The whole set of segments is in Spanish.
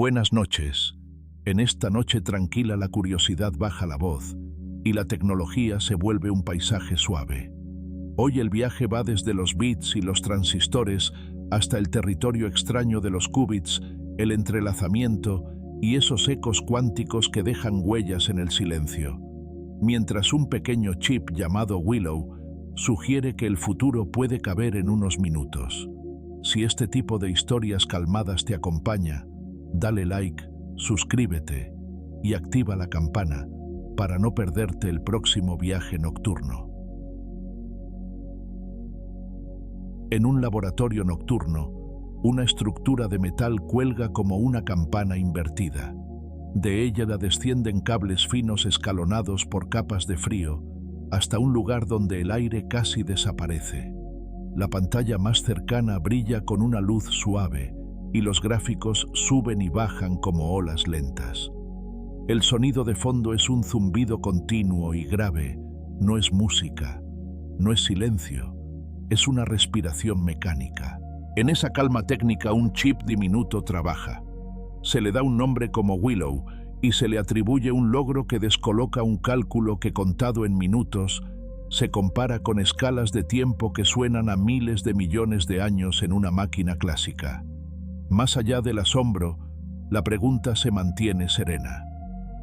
Buenas noches. En esta noche tranquila la curiosidad baja la voz y la tecnología se vuelve un paisaje suave. Hoy el viaje va desde los bits y los transistores hasta el territorio extraño de los qubits, el entrelazamiento y esos ecos cuánticos que dejan huellas en el silencio. Mientras un pequeño chip llamado Willow sugiere que el futuro puede caber en unos minutos. Si este tipo de historias calmadas te acompaña, dale like, suscríbete y activa la campana para no perderte el próximo viaje nocturno. En un laboratorio nocturno, una estructura de metal cuelga como una campana invertida. De ella descienden cables finos escalonados por capas de frío hasta un lugar donde el aire casi desaparece. La pantalla más cercana brilla con una luz suave y los gráficos suben y bajan como olas lentas. El sonido de fondo es un zumbido continuo y grave, no es música, no es silencio, es una respiración mecánica. En esa calma técnica un chip diminuto trabaja. Se le da un nombre como Willow y se le atribuye un logro que descoloca un cálculo que contado en minutos se compara con escalas de tiempo que suenan a miles de millones de años en una máquina clásica. Más allá del asombro, la pregunta se mantiene serena.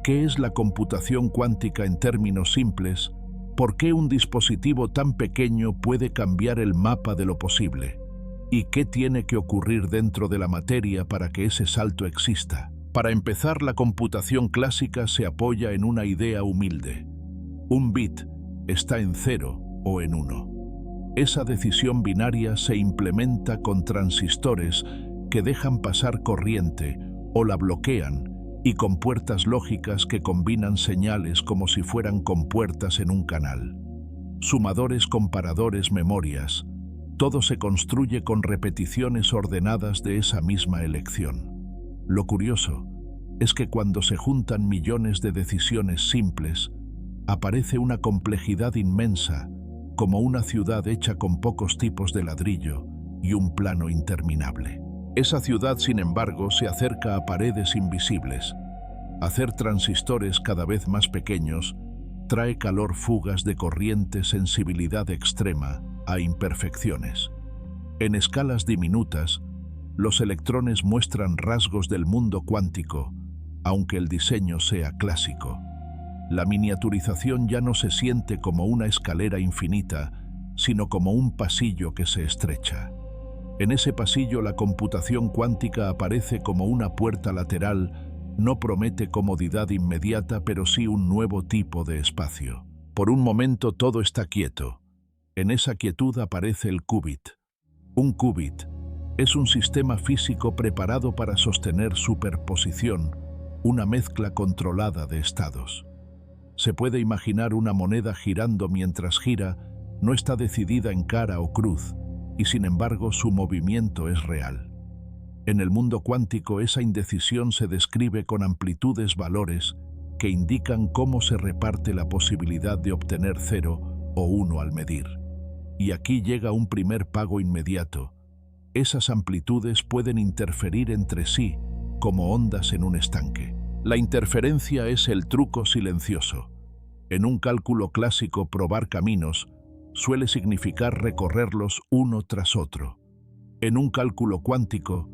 ¿Qué es la computación cuántica en términos simples? ¿Por qué un dispositivo tan pequeño puede cambiar el mapa de lo posible? ¿Y qué tiene que ocurrir dentro de la materia para que ese salto exista? Para empezar, la computación clásica se apoya en una idea humilde. Un bit está en 0 o en 1. Esa decisión binaria se implementa con transistores que dejan pasar corriente o la bloquean y con puertas lógicas que combinan señales como si fueran compuertas en un canal. Sumadores, comparadores, memorias. Todo se construye con repeticiones ordenadas de esa misma elección. Lo curioso es que cuando se juntan millones de decisiones simples, aparece una complejidad inmensa, como una ciudad hecha con pocos tipos de ladrillo y un plano interminable. Esa ciudad, sin embargo, se acerca a paredes invisibles. Hacer transistores cada vez más pequeños trae calor, fugas de corriente, sensibilidad extrema a imperfecciones. En escalas diminutas, los electrones muestran rasgos del mundo cuántico, aunque el diseño sea clásico. La miniaturización ya no se siente como una escalera infinita, sino como un pasillo que se estrecha. En ese pasillo la computación cuántica aparece como una puerta lateral, no promete comodidad inmediata, pero sí un nuevo tipo de espacio. Por un momento todo está quieto. En esa quietud aparece el qubit. Un qubit es un sistema físico preparado para sostener superposición, una mezcla controlada de estados. Se puede imaginar una moneda girando mientras gira, no está decidida en cara o cruz, y sin embargo su movimiento es real. En el mundo cuántico esa indecisión se describe con amplitudes valores que indican cómo se reparte la posibilidad de obtener 0 o 1 al medir. Y aquí llega un primer pago inmediato. Esas amplitudes pueden interferir entre sí como ondas en un estanque. La interferencia es el truco silencioso. En un cálculo clásico, probar caminos suele significar recorrerlos uno tras otro. En un cálculo cuántico,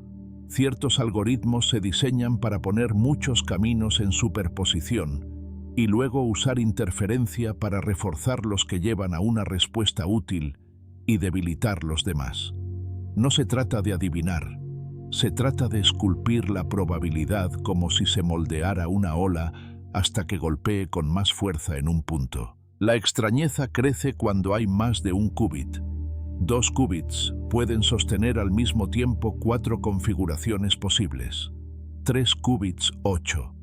ciertos algoritmos se diseñan para poner muchos caminos en superposición y luego usar interferencia para reforzar los que llevan a una respuesta útil y debilitar los demás. No se trata de adivinar, se trata de esculpir la probabilidad como si se moldeara una ola hasta que golpee con más fuerza en un punto. La extrañeza crece cuando hay más de un qubit. 2 qubits pueden sostener al mismo tiempo 4 configuraciones posibles. 3 qubits, 8.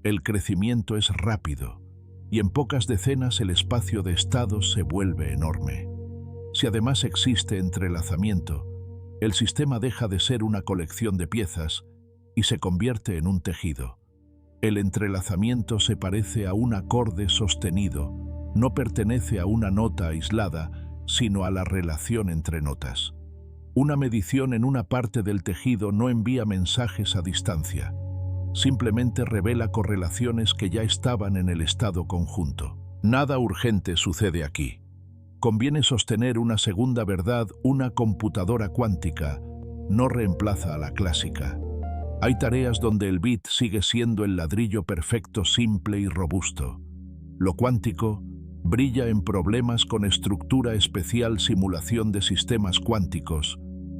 El crecimiento es rápido y en pocas decenas el espacio de estados se vuelve enorme. Si además existe entrelazamiento, el sistema deja de ser una colección de piezas y se convierte en un tejido. El entrelazamiento se parece a un acorde sostenido, no pertenece a una nota aislada, sino a la relación entre notas. Una medición en una parte del tejido no envía mensajes a distancia, simplemente revela correlaciones que ya estaban en el estado conjunto. Nada urgente sucede aquí. Conviene sostener una segunda verdad: una computadora cuántica no reemplaza a la clásica. Hay tareas donde el bit sigue siendo el ladrillo perfecto, simple y robusto. Lo cuántico brilla en problemas con estructura especial, simulación de sistemas cuánticos,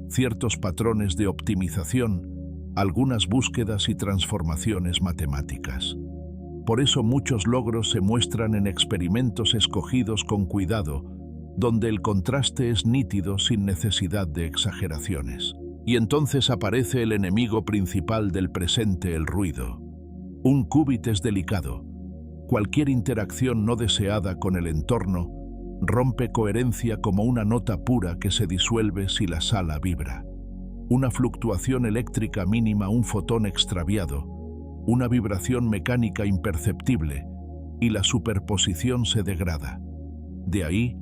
ciertos patrones de optimización, algunas búsquedas y transformaciones matemáticas. Por eso muchos logros se muestran en experimentos escogidos con cuidado, donde el contraste es nítido sin necesidad de exageraciones. Y entonces aparece el enemigo principal del presente: el ruido. Un qubit es delicado. Cualquier interacción no deseada con el entorno rompe coherencia como una nota pura que se disuelve si la sala vibra. Una fluctuación eléctrica mínima, un fotón extraviado, una vibración mecánica imperceptible, y la superposición se degrada. De ahí,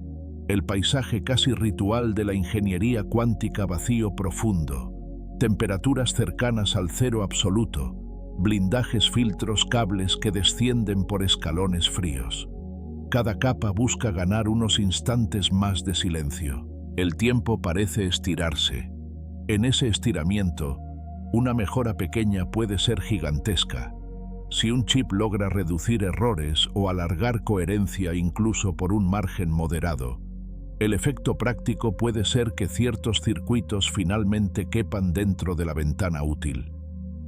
el paisaje casi ritual de la ingeniería cuántica: vacío profundo, temperaturas cercanas al cero absoluto, blindajes, filtros, cables que descienden por escalones fríos. Cada capa busca ganar unos instantes más de silencio. El tiempo parece estirarse. En ese estiramiento, una mejora pequeña puede ser gigantesca. Si un chip logra reducir errores o alargar coherencia incluso por un margen moderado, el efecto práctico puede ser que ciertos circuitos finalmente quepan dentro de la ventana útil.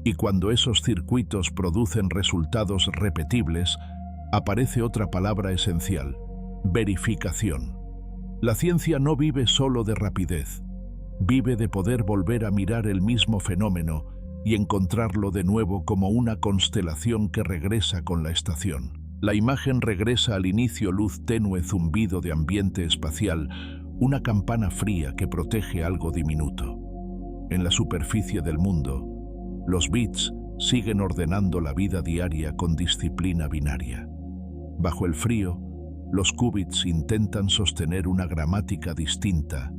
Y cuando esos circuitos producen resultados repetibles, aparece otra palabra esencial: verificación. La ciencia no vive solo de rapidez, vive de poder volver a mirar el mismo fenómeno y encontrarlo de nuevo como una constelación que regresa con la estación. La imagen regresa al inicio: luz tenue, zumbido de ambiente espacial, una campana fría que protege algo diminuto. En la superficie del mundo, los bits siguen ordenando la vida diaria con disciplina binaria. Bajo el frío, los qubits intentan sostener una gramática distinta,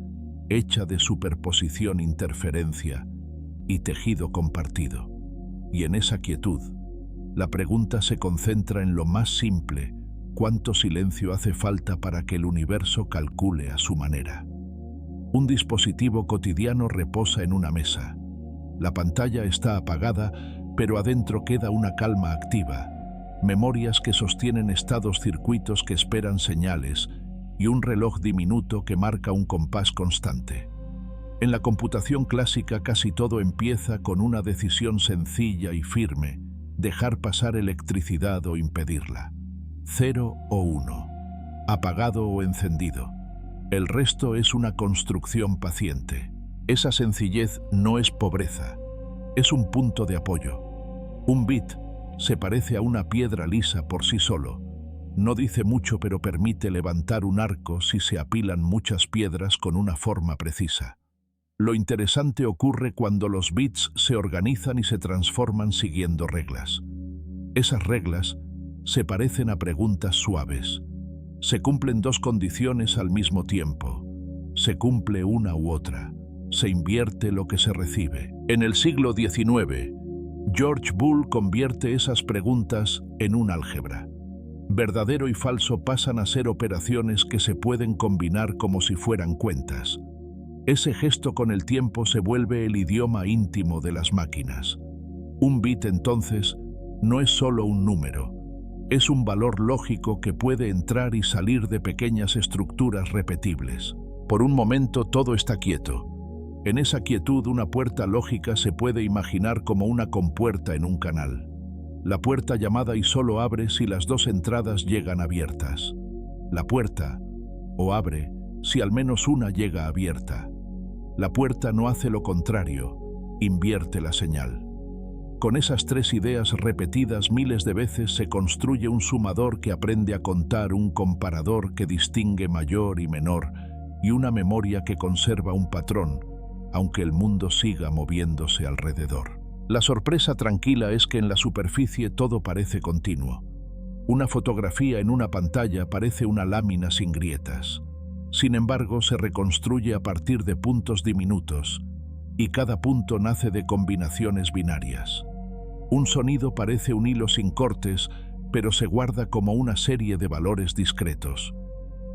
hecha de superposición, interferencia y tejido compartido. Y en esa quietud, la pregunta se concentra en lo más simple: ¿cuánto silencio hace falta para que el universo calcule a su manera? Un dispositivo cotidiano reposa en una mesa. La pantalla está apagada, pero adentro queda una calma activa, memorias que sostienen estados, circuitos que esperan señales y un reloj diminuto que marca un compás constante. En la computación clásica casi todo empieza con una decisión sencilla y firme: dejar pasar electricidad o impedirla. 0 o 1, apagado o encendido. El resto es una construcción paciente. Esa sencillez no es pobreza, es un punto de apoyo. Un bit se parece a una piedra lisa por sí solo. No dice mucho, pero permite levantar un arco si se apilan muchas piedras con una forma precisa. Lo interesante ocurre cuando los bits se organizan y se transforman siguiendo reglas. Esas reglas se parecen a preguntas suaves. Se cumplen dos condiciones al mismo tiempo. Se cumple una u otra. Se invierte lo que se recibe. En el siglo XIX, George Boole convierte esas preguntas en un álgebra. Verdadero y falso pasan a ser operaciones que se pueden combinar como si fueran cuentas. Ese gesto con el tiempo se vuelve el idioma íntimo de las máquinas. Un bit, entonces, no es solo un número, es un valor lógico que puede entrar y salir de pequeñas estructuras repetibles. Por un momento todo está quieto. En esa quietud, una puerta lógica se puede imaginar como una compuerta en un canal. La puerta llamada y solo abre si las dos entradas llegan abiertas. La puerta o abre si al menos una llega abierta. La puerta no hace lo contrario, invierte la señal. Con esas tres ideas repetidas miles de veces se construye un sumador que aprende a contar, un comparador que distingue mayor y menor, y una memoria que conserva un patrón, aunque el mundo siga moviéndose alrededor. La sorpresa tranquila es que en la superficie todo parece continuo. Una fotografía en una pantalla parece una lámina sin grietas. Sin embargo, se reconstruye a partir de puntos diminutos, y cada punto nace de combinaciones binarias. Un sonido parece un hilo sin cortes, pero se guarda como una serie de valores discretos.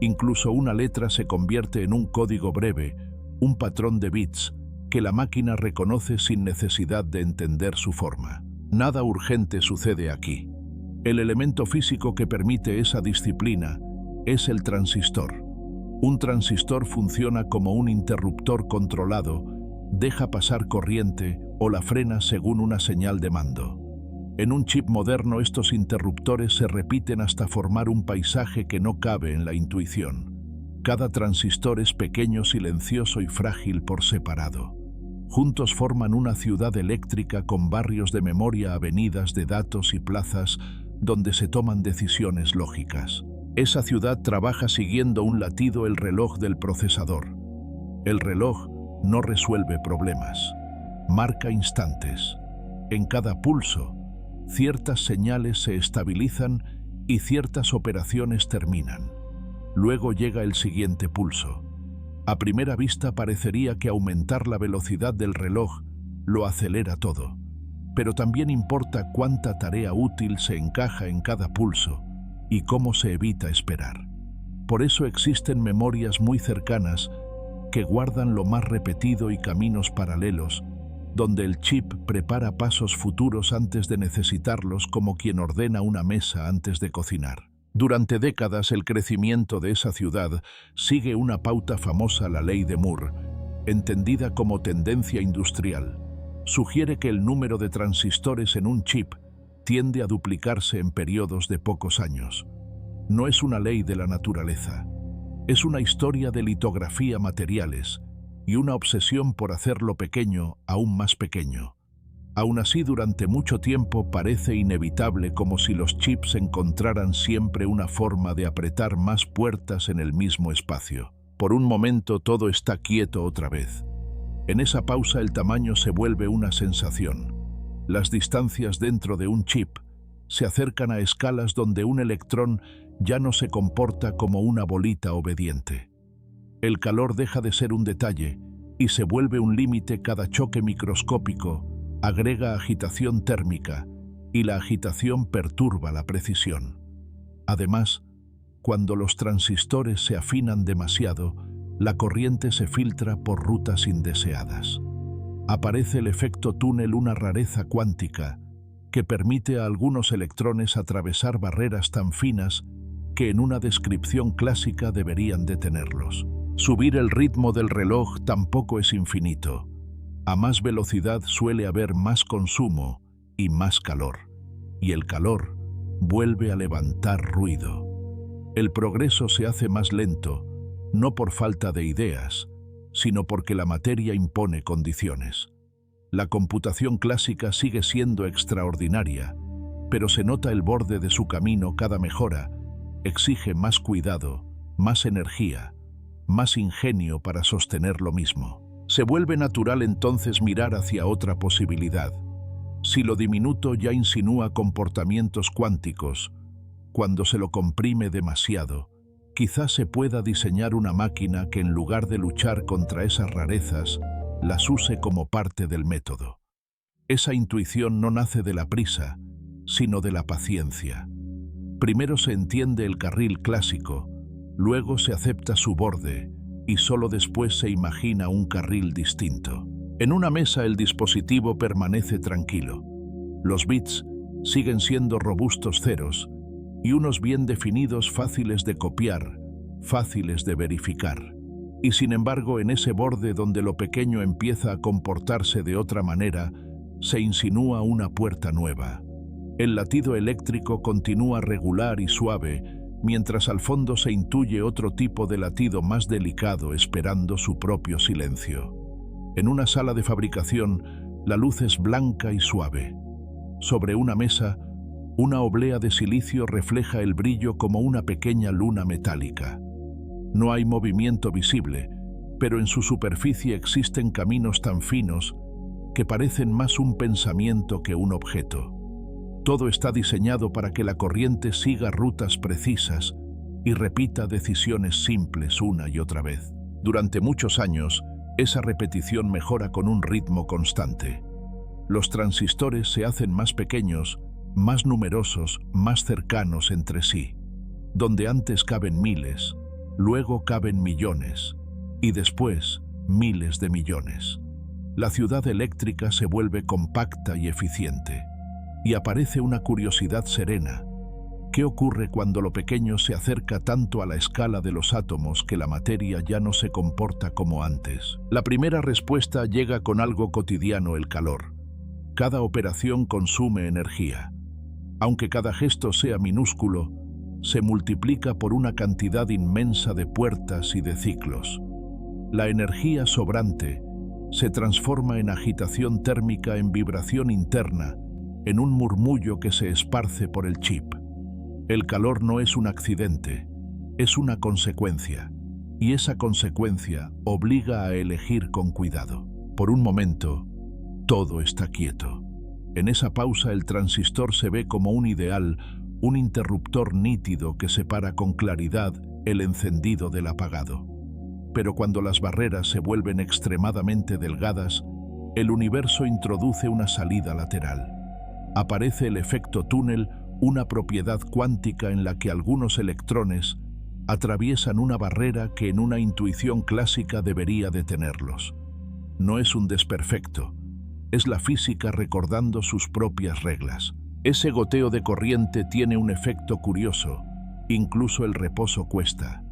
Incluso una letra se convierte en un código breve, un patrón de bits, que la máquina reconoce sin necesidad de entender su forma. Nada urgente sucede aquí. El elemento físico que permite esa disciplina es el transistor. Un transistor funciona como un interruptor controlado, deja pasar corriente o la frena según una señal de mando. En un chip moderno estos interruptores se repiten hasta formar un paisaje que no cabe en la intuición. Cada transistor es pequeño, silencioso y frágil por separado. Juntos forman una ciudad eléctrica con barrios de memoria, avenidas de datos y plazas donde se toman decisiones lógicas. Esa ciudad trabaja siguiendo un latido, el reloj del procesador. El reloj no resuelve problemas, marca instantes. En cada pulso, ciertas señales se estabilizan y ciertas operaciones terminan. Luego llega el siguiente pulso. A primera vista parecería que aumentar la velocidad del reloj lo acelera todo, pero también importa cuánta tarea útil se encaja en cada pulso y cómo se evita esperar. Por eso existen memorias muy cercanas que guardan lo más repetido y caminos paralelos, donde el chip prepara pasos futuros antes de necesitarlos, como quien ordena una mesa antes de cocinar. Durante décadas el crecimiento de esa ciudad sigue una pauta famosa, la ley de Moore, entendida como tendencia industrial. Sugiere que el número de transistores en un chip tiende a duplicarse en periodos de pocos años. No es una ley de la naturaleza, es una historia de litografía, materiales y una obsesión por hacerlo pequeño aún más pequeño. Aún así, durante mucho tiempo parece inevitable, como si los chips encontraran siempre una forma de apretar más puertas en el mismo espacio. Por un momento todo está quieto otra vez. En esa pausa el tamaño se vuelve una sensación. Las distancias dentro de un chip se acercan a escalas donde un electrón ya no se comporta como una bolita obediente. El calor deja de ser un detalle y se vuelve un límite. Cada choque microscópico agrega agitación térmica y la agitación perturba la precisión. Además, cuando los transistores se afinan demasiado, la corriente se filtra por rutas indeseadas. Aparece el efecto túnel, una rareza cuántica que permite a algunos electrones atravesar barreras tan finas que en una descripción clásica deberían detenerlos. Subir el ritmo del reloj tampoco es infinito. A más velocidad suele haber más consumo y más calor, y el calor vuelve a levantar ruido. El progreso se hace más lento, no por falta de ideas, sino porque la materia impone condiciones. La computación clásica sigue siendo extraordinaria, pero se nota el borde de su camino. Cada mejora exige más cuidado, más energía, más ingenio para sostener lo mismo. Se vuelve natural entonces mirar hacia otra posibilidad. Si lo diminuto ya insinúa comportamientos cuánticos, cuando se lo comprime demasiado, quizás se pueda diseñar una máquina que, en lugar de luchar contra esas rarezas, las use como parte del método. Esa intuición no nace de la prisa, sino de la paciencia. Primero se entiende el carril clásico, luego se acepta su borde, y solo después se imagina un carril distinto. En una mesa el dispositivo permanece tranquilo. Los bits siguen siendo robustos ceros y unos bien definidos, fáciles de copiar, fáciles de verificar. Y sin embargo, en ese borde donde lo pequeño empieza a comportarse de otra manera, se insinúa una puerta nueva. El latido eléctrico continúa regular y suave, mientras al fondo se intuye otro tipo de latido más delicado, esperando su propio silencio. En una sala de fabricación, la luz es blanca y suave. Sobre una mesa, una oblea de silicio refleja el brillo como una pequeña luna metálica. No hay movimiento visible, pero en su superficie existen caminos tan finos que parecen más un pensamiento que un objeto. Todo está diseñado para que la corriente siga rutas precisas y repita decisiones simples una y otra vez. Durante muchos años, esa repetición mejora con un ritmo constante. Los transistores se hacen más pequeños, más numerosos, más cercanos entre sí. Donde antes caben miles, luego caben millones, y después miles de millones. La ciudad eléctrica se vuelve compacta y eficiente. Y aparece una curiosidad serena. ¿Qué ocurre cuando lo pequeño se acerca tanto a la escala de los átomos que la materia ya no se comporta como antes? La primera respuesta llega con algo cotidiano: el calor. Cada operación consume energía. Aunque cada gesto sea minúsculo, se multiplica por una cantidad inmensa de puertas y de ciclos. La energía sobrante se transforma en agitación térmica, en vibración interna, en un murmullo que se esparce por el chip. El calor no es un accidente, es una consecuencia, y esa consecuencia obliga a elegir con cuidado. Por un momento, todo está quieto. En esa pausa el transistor se ve como un ideal, un interruptor nítido que separa con claridad el encendido del apagado. Pero cuando las barreras se vuelven extremadamente delgadas, el universo introduce una salida lateral. Aparece el efecto túnel, una propiedad cuántica en la que algunos electrones atraviesan una barrera que en una intuición clásica debería detenerlos. No es un desperfecto, es la física recordando sus propias reglas. Ese goteo de corriente tiene un efecto curioso, incluso el reposo cuesta.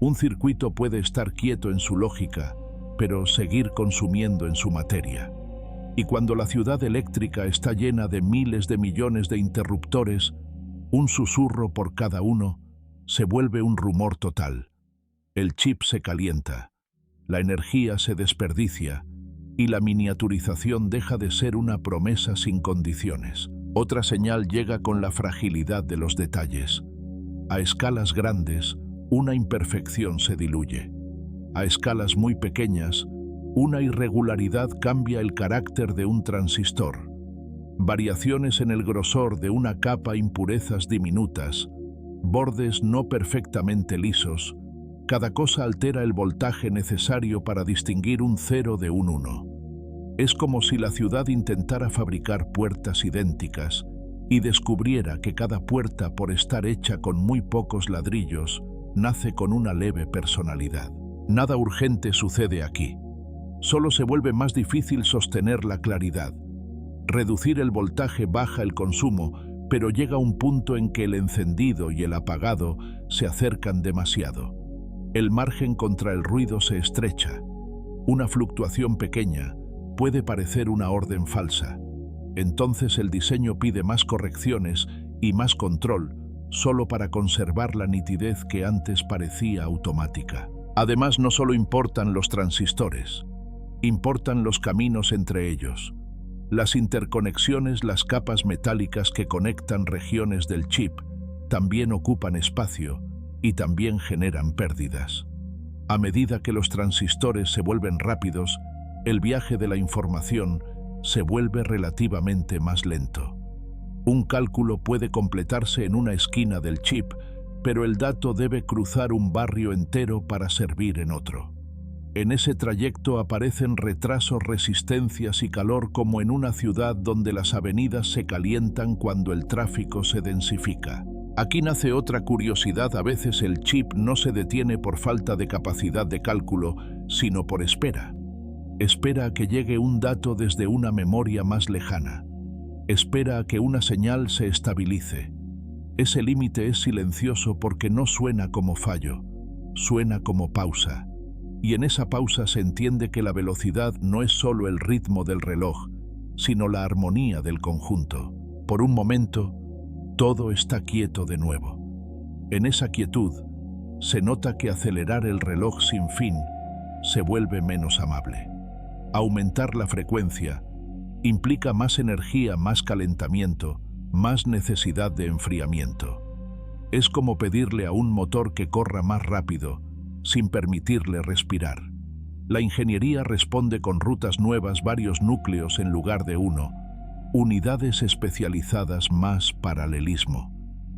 Un circuito puede estar quieto en su lógica, pero seguir consumiendo en su materia. Y cuando la ciudad eléctrica está llena de miles de millones de interruptores, un susurro por cada uno se vuelve un rumor total. El chip se calienta, la energía se desperdicia y la miniaturización deja de ser una promesa sin condiciones. Otra señal llega con la fragilidad de los detalles. A escalas grandes, una imperfección se diluye. A escalas muy pequeñas, una irregularidad cambia el carácter de un transistor. Variaciones en el grosor de una capa, impurezas diminutas, bordes no perfectamente lisos, cada cosa altera el voltaje necesario para distinguir un 0 de un 1. Es como si la ciudad intentara fabricar puertas idénticas y descubriera que cada puerta, por estar hecha con muy pocos ladrillos, nace con una leve personalidad. Nada urgente sucede aquí. Solo se vuelve más difícil sostener la claridad. Reducir el voltaje baja el consumo, pero llega un punto en que el encendido y el apagado se acercan demasiado. El margen contra el ruido se estrecha. Una fluctuación pequeña puede parecer una orden falsa. Entonces el diseño pide más correcciones y más control, solo para conservar la nitidez que antes parecía automática. Además, no solo importan los transistores, importan los caminos entre ellos. Las interconexiones, las capas metálicas que conectan regiones del chip, también ocupan espacio y también generan pérdidas. A medida que los transistores se vuelven rápidos, el viaje de la información se vuelve relativamente más lento. Un cálculo puede completarse en una esquina del chip, pero el dato debe cruzar un barrio entero para servir en otro. En ese trayecto aparecen retrasos, resistencias y calor, como en una ciudad donde las avenidas se calientan cuando el tráfico se densifica. Aquí nace otra curiosidad: a veces el chip no se detiene por falta de capacidad de cálculo, sino por espera. Espera a que llegue un dato desde una memoria más lejana. Espera a que una señal se estabilice. Ese límite es silencioso porque no suena como fallo, suena como pausa. Y en esa pausa se entiende que la velocidad no es solo el ritmo del reloj, sino la armonía del conjunto. Por un momento, todo está quieto de nuevo. En esa quietud, se nota que acelerar el reloj sin fin se vuelve menos amable. Aumentar la frecuencia implica más energía, más calentamiento, más necesidad de enfriamiento. Es como pedirle a un motor que corra más rápido, sin permitirle respirar. La ingeniería responde con rutas nuevas, varios núcleos en lugar de uno, unidades especializadas, más paralelismo.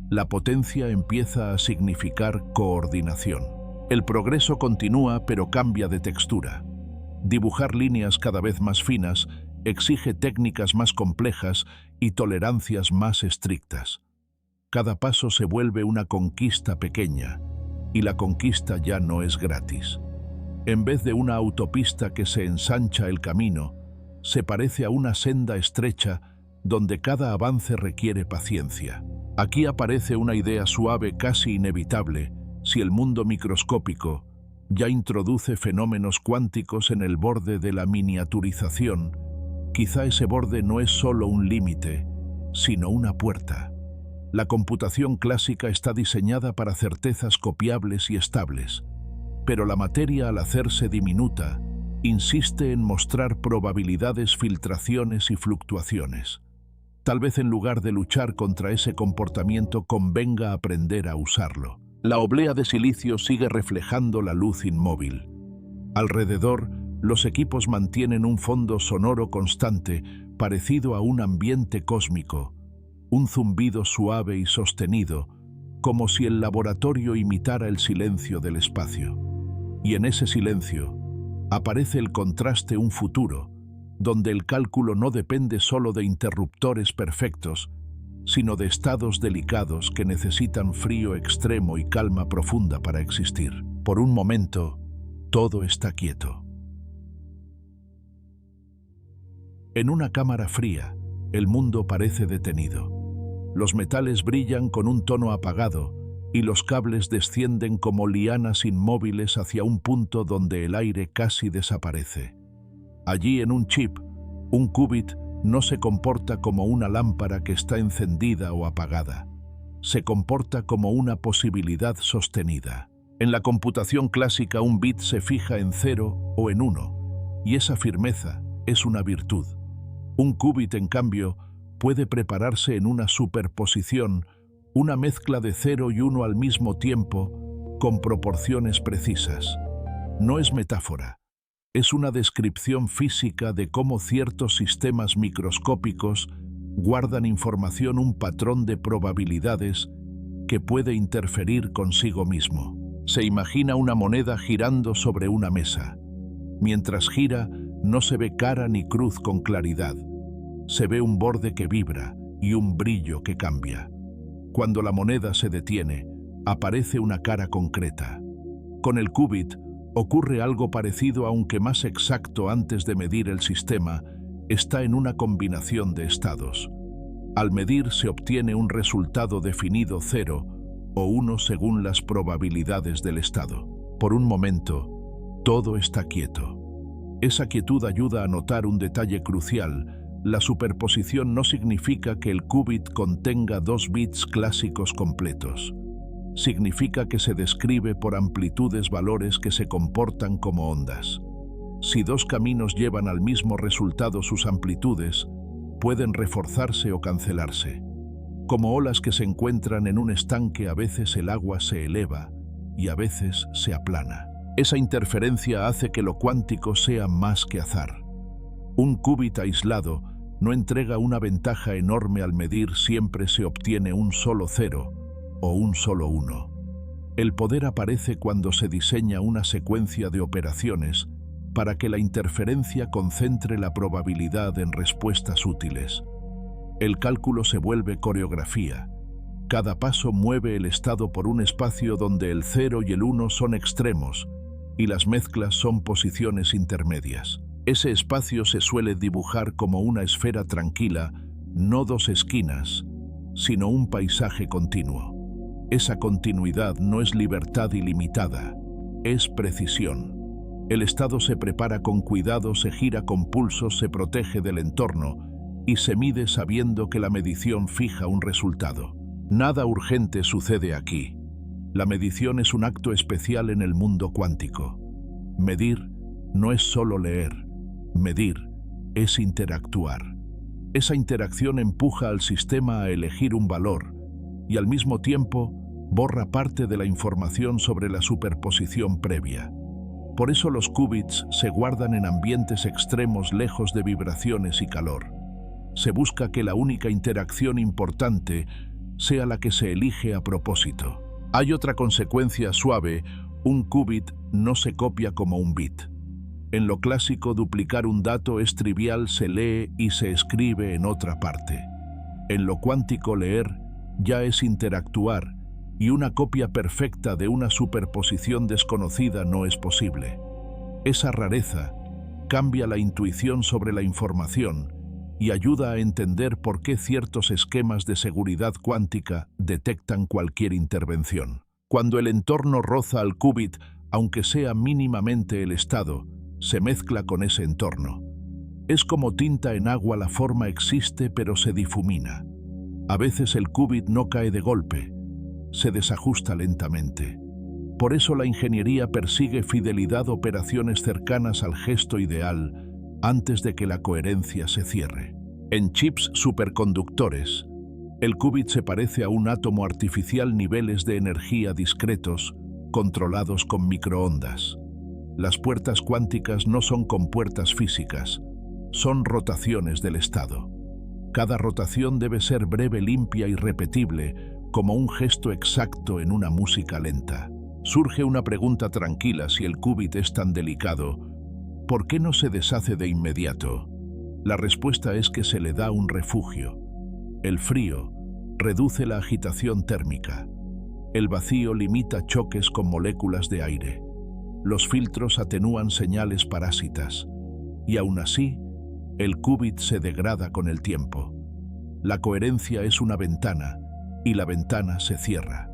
La potencia empieza a significar coordinación. El progreso continúa, pero cambia de textura. Dibujar líneas cada vez más finas exige técnicas más complejas y tolerancias más estrictas. Cada paso se vuelve una conquista pequeña, y la conquista ya no es gratis. En vez de una autopista que se ensancha el camino, se parece a una senda estrecha donde cada avance requiere paciencia. Aquí aparece una idea suave, casi inevitable, si el mundo microscópico ya introduce fenómenos cuánticos en el borde de la miniaturización. Quizá ese borde no es solo un límite, sino una puerta. La computación clásica está diseñada para certezas copiables y estables, pero la materia, al hacerse diminuta, insiste en mostrar probabilidades, filtraciones y fluctuaciones. Tal vez en lugar de luchar contra ese comportamiento convenga aprender a usarlo. La oblea de silicio sigue reflejando la luz inmóvil. Alrededor, los equipos mantienen un fondo sonoro constante, parecido a un ambiente cósmico, un zumbido suave y sostenido, como si el laboratorio imitara el silencio del espacio. Y en ese silencio aparece el contraste, un futuro, donde el cálculo no depende solo de interruptores perfectos, sino de estados delicados que necesitan frío extremo y calma profunda para existir. Por un momento, todo está quieto. En una cámara fría, el mundo parece detenido. Los metales brillan con un tono apagado y los cables descienden como lianas inmóviles hacia un punto donde el aire casi desaparece. Allí, en un chip, un qubit no se comporta como una lámpara que está encendida o apagada. Se comporta como una posibilidad sostenida. En la computación clásica, un bit se fija en 0 o en 1, y esa firmeza es una virtud. Un qubit, en cambio, puede prepararse en una superposición, una mezcla de 0 y 1 al mismo tiempo, con proporciones precisas. No es metáfora. Es una descripción física de cómo ciertos sistemas microscópicos guardan información, un patrón de probabilidades que puede interferir consigo mismo. Se imagina una moneda girando sobre una mesa. Mientras gira, no se ve cara ni cruz con claridad. Se ve un borde que vibra y un brillo que cambia. Cuando la moneda se detiene, aparece una cara concreta. Con el qubit ocurre algo parecido, aunque más exacto. Antes de medir, el sistema está en una combinación de estados. Al medir se obtiene un resultado definido, 0 o 1 según las probabilidades del estado. Por un momento, todo está quieto. Esa quietud ayuda a notar un detalle crucial. La superposición no significa que el qubit contenga 2 bits clásicos completos. Significa que se describe por amplitudes, valores que se comportan como ondas. Si 2 caminos llevan al mismo resultado, sus amplitudes pueden reforzarse o cancelarse. Como olas que se encuentran en un estanque, a veces el agua se eleva y a veces se aplana. Esa interferencia hace que lo cuántico sea más que azar. Un qubit aislado no entrega una ventaja enorme. Al medir siempre se obtiene un solo 0 o un solo 1. El poder aparece cuando se diseña una secuencia de operaciones para que la interferencia concentre la probabilidad en respuestas útiles. El cálculo se vuelve coreografía. Cada paso mueve el estado por un espacio donde el 0 y el 1 son extremos y las mezclas son posiciones intermedias. Ese espacio se suele dibujar como una esfera tranquila, no 2 esquinas, sino un paisaje continuo. Esa continuidad no es libertad ilimitada, es precisión. El estado se prepara con cuidado, se gira con pulsos, se protege del entorno y se mide sabiendo que la medición fija un resultado. Nada urgente sucede aquí. La medición es un acto especial en el mundo cuántico. Medir no es solo leer. Medir es interactuar. Esa interacción empuja al sistema a elegir un valor y al mismo tiempo borra parte de la información sobre la superposición previa. Por eso los qubits se guardan en ambientes extremos, lejos de vibraciones y calor. Se busca que la única interacción importante sea la que se elige a propósito. Hay otra consecuencia suave: un qubit no se copia como un bit. En lo clásico, duplicar un dato es trivial, se lee y se escribe en otra parte. En lo cuántico, leer ya es interactuar, y una copia perfecta de una superposición desconocida no es posible. Esa rareza cambia la intuición sobre la información y ayuda a entender por qué ciertos esquemas de seguridad cuántica detectan cualquier intervención. Cuando el entorno roza al qubit, aunque sea mínimamente el estado, se mezcla con ese entorno. Es como tinta en agua, la forma existe pero se difumina. A veces el qubit no cae de golpe, se desajusta lentamente. Por eso la ingeniería persigue fidelidad, operaciones cercanas al gesto ideal antes de que la coherencia se cierre. En chips superconductores, el qubit se parece a un átomo artificial, niveles de energía discretos, controlados con microondas. Las puertas cuánticas no son compuertas físicas, son rotaciones del estado. Cada rotación debe ser breve, limpia y repetible, como un gesto exacto en una música lenta. Surge una pregunta tranquila: si el qubit es tan delicado, ¿por qué no se deshace de inmediato? La respuesta es que se le da un refugio. El frío reduce la agitación térmica. El vacío limita choques con moléculas de aire. Los filtros atenúan señales parásitas. Y aún así, el qubit se degrada con el tiempo. La coherencia es una ventana, y la ventana se cierra.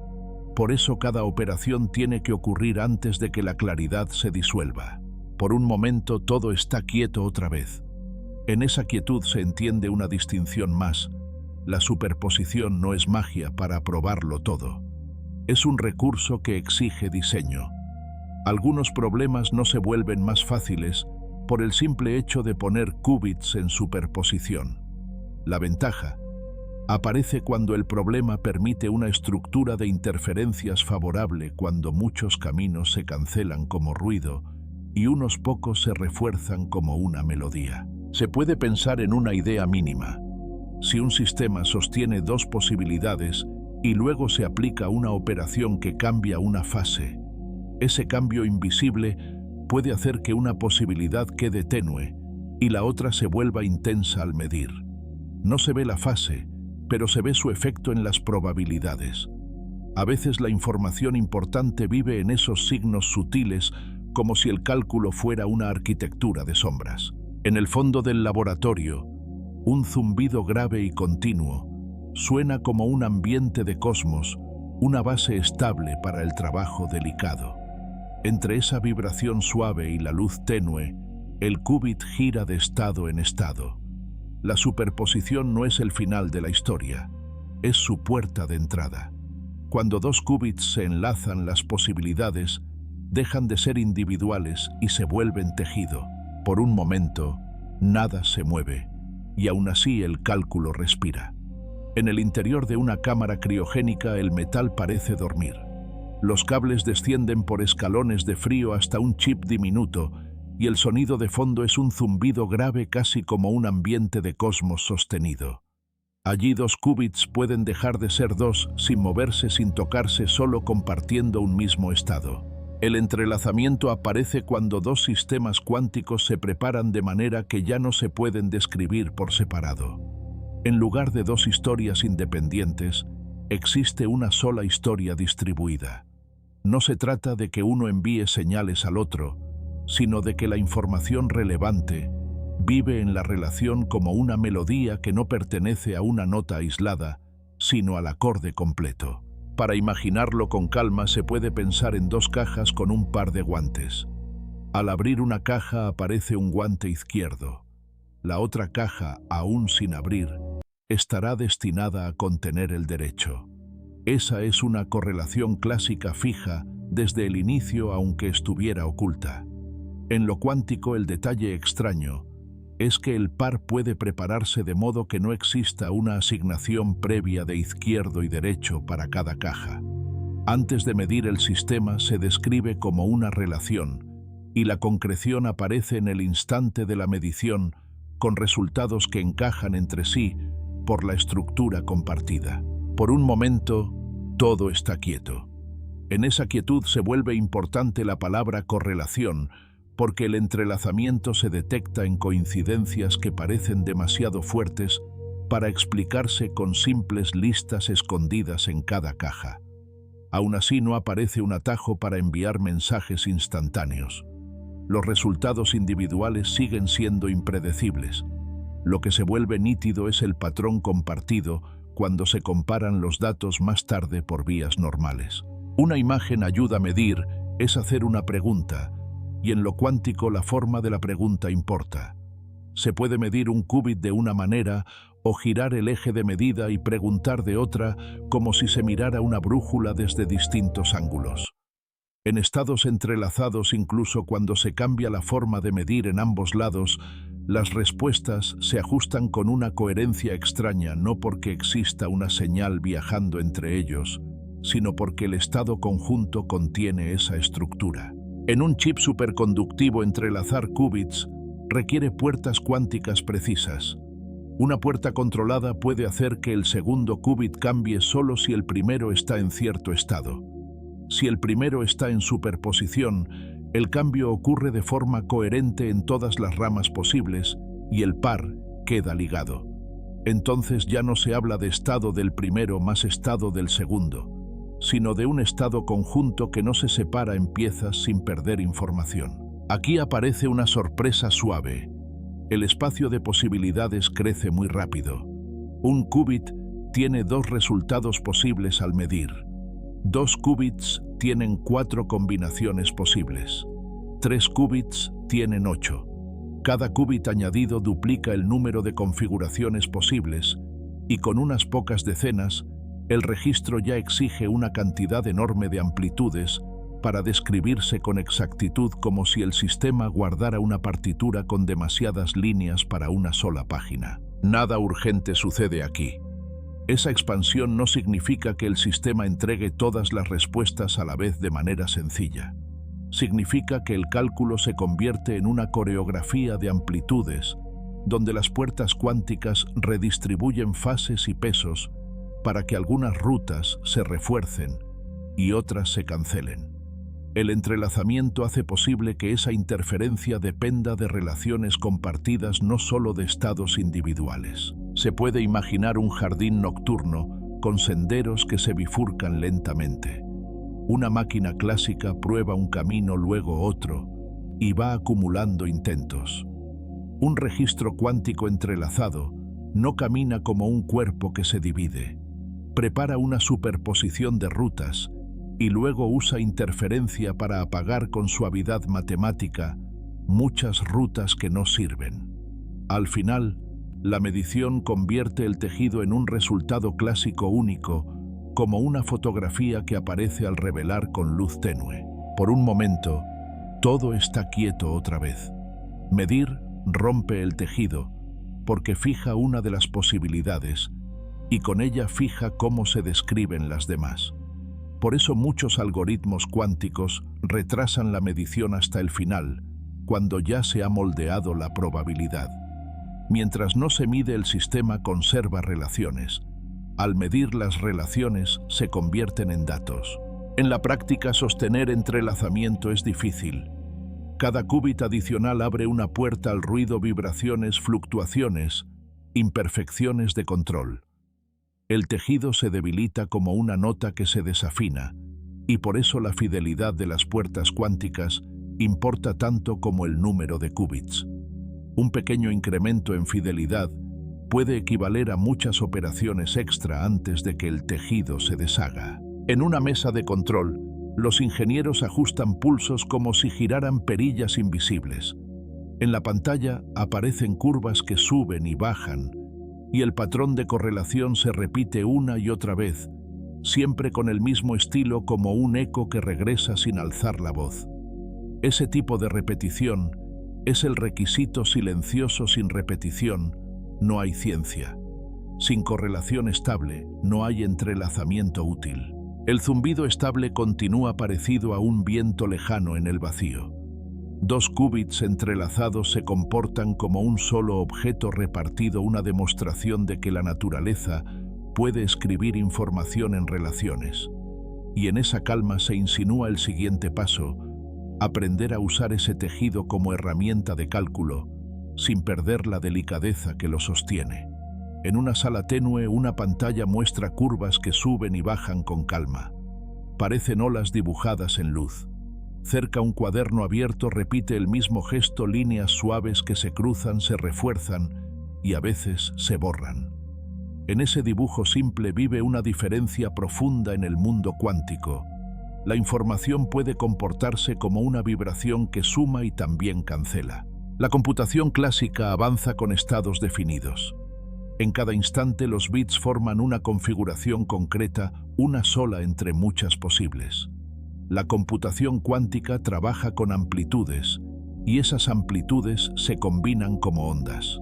Por eso cada operación tiene que ocurrir antes de que la claridad se disuelva. Por un momento todo está quieto otra vez. En esa quietud se entiende una distinción más. La superposición no es magia para probarlo todo. Es un recurso que exige diseño. Algunos problemas no se vuelven más fáciles por el simple hecho de poner qubits en superposición. La ventaja aparece cuando el problema permite una estructura de interferencias favorable, cuando muchos caminos se cancelan como ruido y unos pocos se refuerzan como una melodía. Se puede pensar en una idea mínima. Si un sistema sostiene dos posibilidades y luego se aplica una operación que cambia una fase, ese cambio invisible puede hacer que una posibilidad quede tenue y la otra se vuelva intensa al medir. No se ve la fase, pero se ve su efecto en las probabilidades. A veces la información importante vive en esos signos sutiles, como si el cálculo fuera una arquitectura de sombras. En el fondo del laboratorio, un zumbido grave y continuo suena como un ambiente de cosmos, una base estable para el trabajo delicado. Entre esa vibración suave y la luz tenue, el qubit gira de estado en estado. La superposición no es el final de la historia, es su puerta de entrada. Cuando dos qubits se enlazan, las posibilidades dejan de ser individuales y se vuelven tejido. Por un momento, nada se mueve, y aún así el cálculo respira. En el interior de una cámara criogénica, el metal parece dormir. Los cables descienden por escalones de frío hasta un chip diminuto, y el sonido de fondo es un zumbido grave, casi como un ambiente de cosmos sostenido. Allí dos qubits pueden dejar de ser dos, sin moverse, sin tocarse, solo compartiendo un mismo estado. El entrelazamiento aparece cuando dos sistemas cuánticos se preparan de manera que ya no se pueden describir por separado. En lugar de dos historias independientes, existe una sola historia distribuida. No se trata de que uno envíe señales al otro, sino de que la información relevante vive en la relación como una melodía que no pertenece a una nota aislada, sino al acorde completo. Para imaginarlo con calma, se puede pensar en dos cajas con un par de guantes. Al abrir una caja aparece un guante izquierdo. La otra caja, aún sin abrir, estará destinada a contener el derecho. Esa es una correlación clásica fija desde el inicio, aunque estuviera oculta. En lo cuántico, el detalle extraño es que el par puede prepararse de modo que no exista una asignación previa de izquierdo y derecho para cada caja. Antes de medir, el sistema se describe como una relación, y la concreción aparece en el instante de la medición, con resultados que encajan entre sí por la estructura compartida. Por un momento, todo está quieto. En esa quietud se vuelve importante la palabra correlación, porque el entrelazamiento se detecta en coincidencias que parecen demasiado fuertes para explicarse con simples listas escondidas en cada caja. Aún así, no aparece un atajo para enviar mensajes instantáneos. Los resultados individuales siguen siendo impredecibles. Lo que se vuelve nítido es el patrón compartido cuando se comparan los datos más tarde por vías normales. Una imagen ayuda a medir, es hacer una pregunta, y en lo cuántico la forma de la pregunta importa. Se puede medir un qubit de una manera o girar el eje de medida y preguntar de otra, como si se mirara una brújula desde distintos ángulos. En estados entrelazados, incluso cuando se cambia la forma de medir en ambos lados, las respuestas se ajustan con una coherencia extraña, no porque exista una señal viajando entre ellos, sino porque el estado conjunto contiene esa estructura. En un chip superconductivo, entrelazar qubits requiere puertas cuánticas precisas. Una puerta controlada puede hacer que el segundo qubit cambie solo si el primero está en cierto estado. Si el primero está en superposición, el cambio ocurre de forma coherente en todas las ramas posibles y el par queda ligado. Entonces ya no se habla de estado del primero más estado del segundo, sino de un estado conjunto que no se separa en piezas sin perder información. Aquí aparece una sorpresa suave. El espacio de posibilidades crece muy rápido. Un qubit tiene dos resultados posibles al medir. 2 qubits tienen 4 combinaciones posibles. 3 qubits tienen 8. Cada qubit añadido duplica el número de configuraciones posibles y con unas pocas decenas, el registro ya exige una cantidad enorme de amplitudes para describirse con exactitud, como si el sistema guardara una partitura con demasiadas líneas para una sola página. Nada urgente sucede aquí. Esa expansión no significa que el sistema entregue todas las respuestas a la vez de manera sencilla. Significa que el cálculo se convierte en una coreografía de amplitudes, donde las puertas cuánticas redistribuyen fases y pesos para que algunas rutas se refuercen y otras se cancelen. El entrelazamiento hace posible que esa interferencia dependa de relaciones compartidas, no solo de estados individuales. Se puede imaginar un jardín nocturno con senderos que se bifurcan lentamente. Una máquina clásica prueba un camino, luego otro, y va acumulando intentos. Un registro cuántico entrelazado no camina como un cuerpo que se divide. Prepara una superposición de rutas y luego usa interferencia para apagar con suavidad matemática muchas rutas que no sirven. Al final, la medición convierte el tejido en un resultado clásico único, como una fotografía que aparece al revelar con luz tenue. Por un momento, todo está quieto otra vez. Medir rompe el tejido, porque fija una de las posibilidades, y con ella fija cómo se describen las demás. Por eso muchos algoritmos cuánticos retrasan la medición hasta el final, cuando ya se ha moldeado la probabilidad. Mientras no se mide, el sistema conserva relaciones. Al medir, las relaciones se convierten en datos. En la práctica, sostener entrelazamiento es difícil. Cada qubit adicional abre una puerta al ruido, vibraciones, fluctuaciones, imperfecciones de control. El tejido se debilita como una nota que se desafina, y por eso la fidelidad de las puertas cuánticas importa tanto como el número de qubits. Un pequeño incremento en fidelidad puede equivaler a muchas operaciones extra antes de que el tejido se deshaga. En una mesa de control, los ingenieros ajustan pulsos como si giraran perillas invisibles. En la pantalla aparecen curvas que suben y bajan, y el patrón de correlación se repite una y otra vez, siempre con el mismo estilo, como un eco que regresa sin alzar la voz. Ese tipo de repetición es el requisito silencioso. Sin repetición, no hay ciencia. Sin correlación estable, no hay entrelazamiento útil. El zumbido estable continúa parecido a un viento lejano en el vacío. 2 qubits entrelazados se comportan como un solo objeto repartido, una demostración de que la naturaleza puede escribir información en relaciones. Y en esa calma se insinúa el siguiente paso: aprender a usar ese tejido como herramienta de cálculo, sin perder la delicadeza que lo sostiene. En una sala tenue, una pantalla muestra curvas que suben y bajan con calma. Parecen olas dibujadas en luz. Cerca, un cuaderno abierto repite el mismo gesto, líneas suaves que se cruzan, se refuerzan y a veces se borran. En ese dibujo simple vive una diferencia profunda en el mundo cuántico. La información puede comportarse como una vibración que suma y también cancela. La computación clásica avanza con estados definidos. En cada instante los bits forman una configuración concreta, una sola entre muchas posibles. La computación cuántica trabaja con amplitudes, y esas amplitudes se combinan como ondas.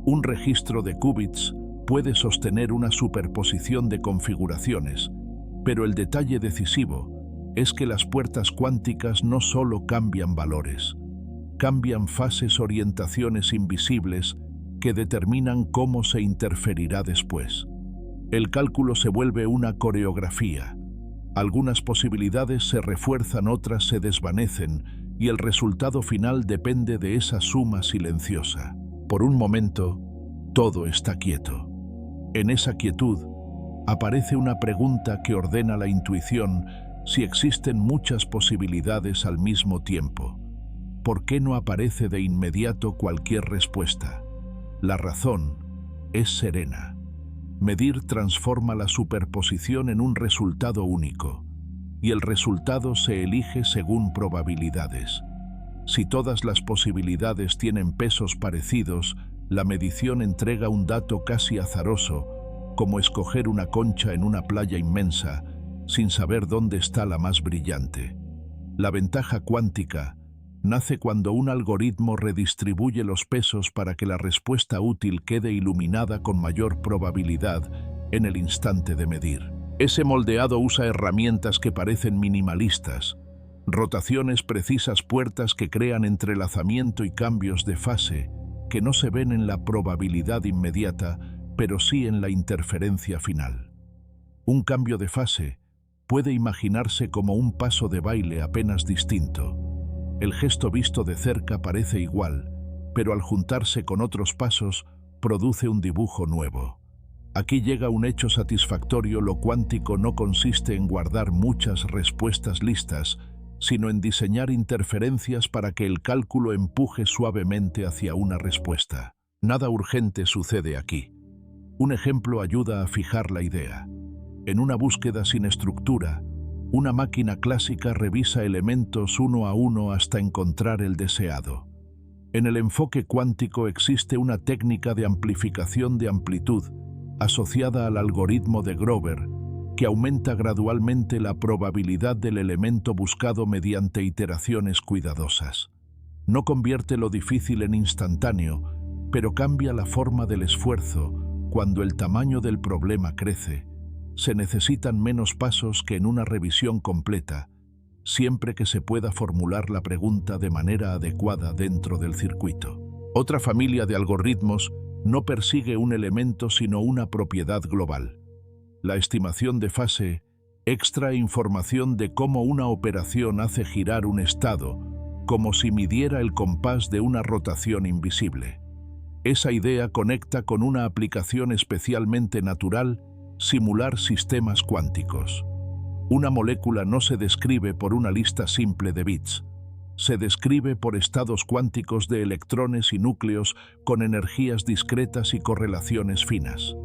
Un registro de qubits puede sostener una superposición de configuraciones, pero el detalle decisivo es que las puertas cuánticas no solo cambian valores, cambian fases, orientaciones invisibles que determinan cómo se interferirá después. El cálculo se vuelve una coreografía. Algunas posibilidades se refuerzan, otras se desvanecen, y el resultado final depende de esa suma silenciosa. Por un momento, todo está quieto. En esa quietud, aparece una pregunta que ordena la intuición. Si existen muchas posibilidades al mismo tiempo, ¿por qué no aparece de inmediato cualquier respuesta? La razón es serena. Medir transforma la superposición en un resultado único, y el resultado se elige según probabilidades. Si todas las posibilidades tienen pesos parecidos, la medición entrega un dato casi azaroso, como escoger una concha en una playa inmensa, sin saber dónde está la más brillante. La ventaja cuántica nace cuando un algoritmo redistribuye los pesos para que la respuesta útil quede iluminada con mayor probabilidad en el instante de medir. Ese moldeado usa herramientas que parecen minimalistas, rotaciones precisas, puertas que crean entrelazamiento y cambios de fase que no se ven en la probabilidad inmediata, pero sí en la interferencia final. Un cambio de fase puede imaginarse como un paso de baile apenas distinto. El gesto visto de cerca parece igual, pero al juntarse con otros pasos, produce un dibujo nuevo. Aquí llega un hecho satisfactorio: lo cuántico no consiste en guardar muchas respuestas listas, sino en diseñar interferencias para que el cálculo empuje suavemente hacia una respuesta. Nada urgente sucede aquí. Un ejemplo ayuda a fijar la idea. En una búsqueda sin estructura, una máquina clásica revisa elementos uno a uno hasta encontrar el deseado. En el enfoque cuántico existe una técnica de amplificación de amplitud asociada al algoritmo de Grover, que aumenta gradualmente la probabilidad del elemento buscado mediante iteraciones cuidadosas. No convierte lo difícil en instantáneo, pero cambia la forma del esfuerzo. Cuando el tamaño del problema crece, se necesitan menos pasos que en una revisión completa, siempre que se pueda formular la pregunta de manera adecuada dentro del circuito. Otra familia de algoritmos no persigue un elemento sino una propiedad global. La estimación de fase extrae información de cómo una operación hace girar un estado, como si midiera el compás de una rotación invisible. Esa idea conecta con una aplicación especialmente natural: simular sistemas cuánticos. Una molécula no se describe por una lista simple de bits. Se describe por estados cuánticos de electrones y núcleos con energías discretas y correlaciones finas.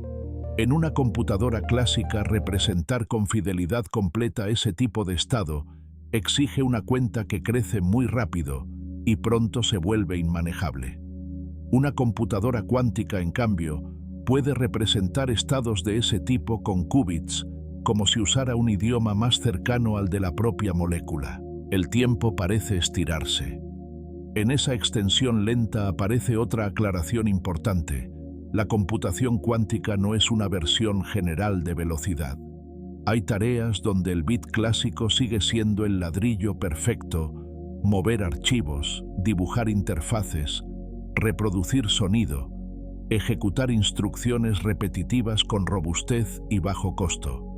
En una computadora clásica, representar con fidelidad completa ese tipo de estado exige una cuenta que crece muy rápido y pronto se vuelve inmanejable. Una computadora cuántica, en cambio, puede representar estados de ese tipo con qubits, como si usara un idioma más cercano al de la propia molécula. El tiempo parece estirarse. En esa extensión lenta aparece otra aclaración importante: la computación cuántica no es una versión general de velocidad. Hay tareas donde el bit clásico sigue siendo el ladrillo perfecto: mover archivos, dibujar interfaces, reproducir sonido, ejecutar instrucciones repetitivas con robustez y bajo costo.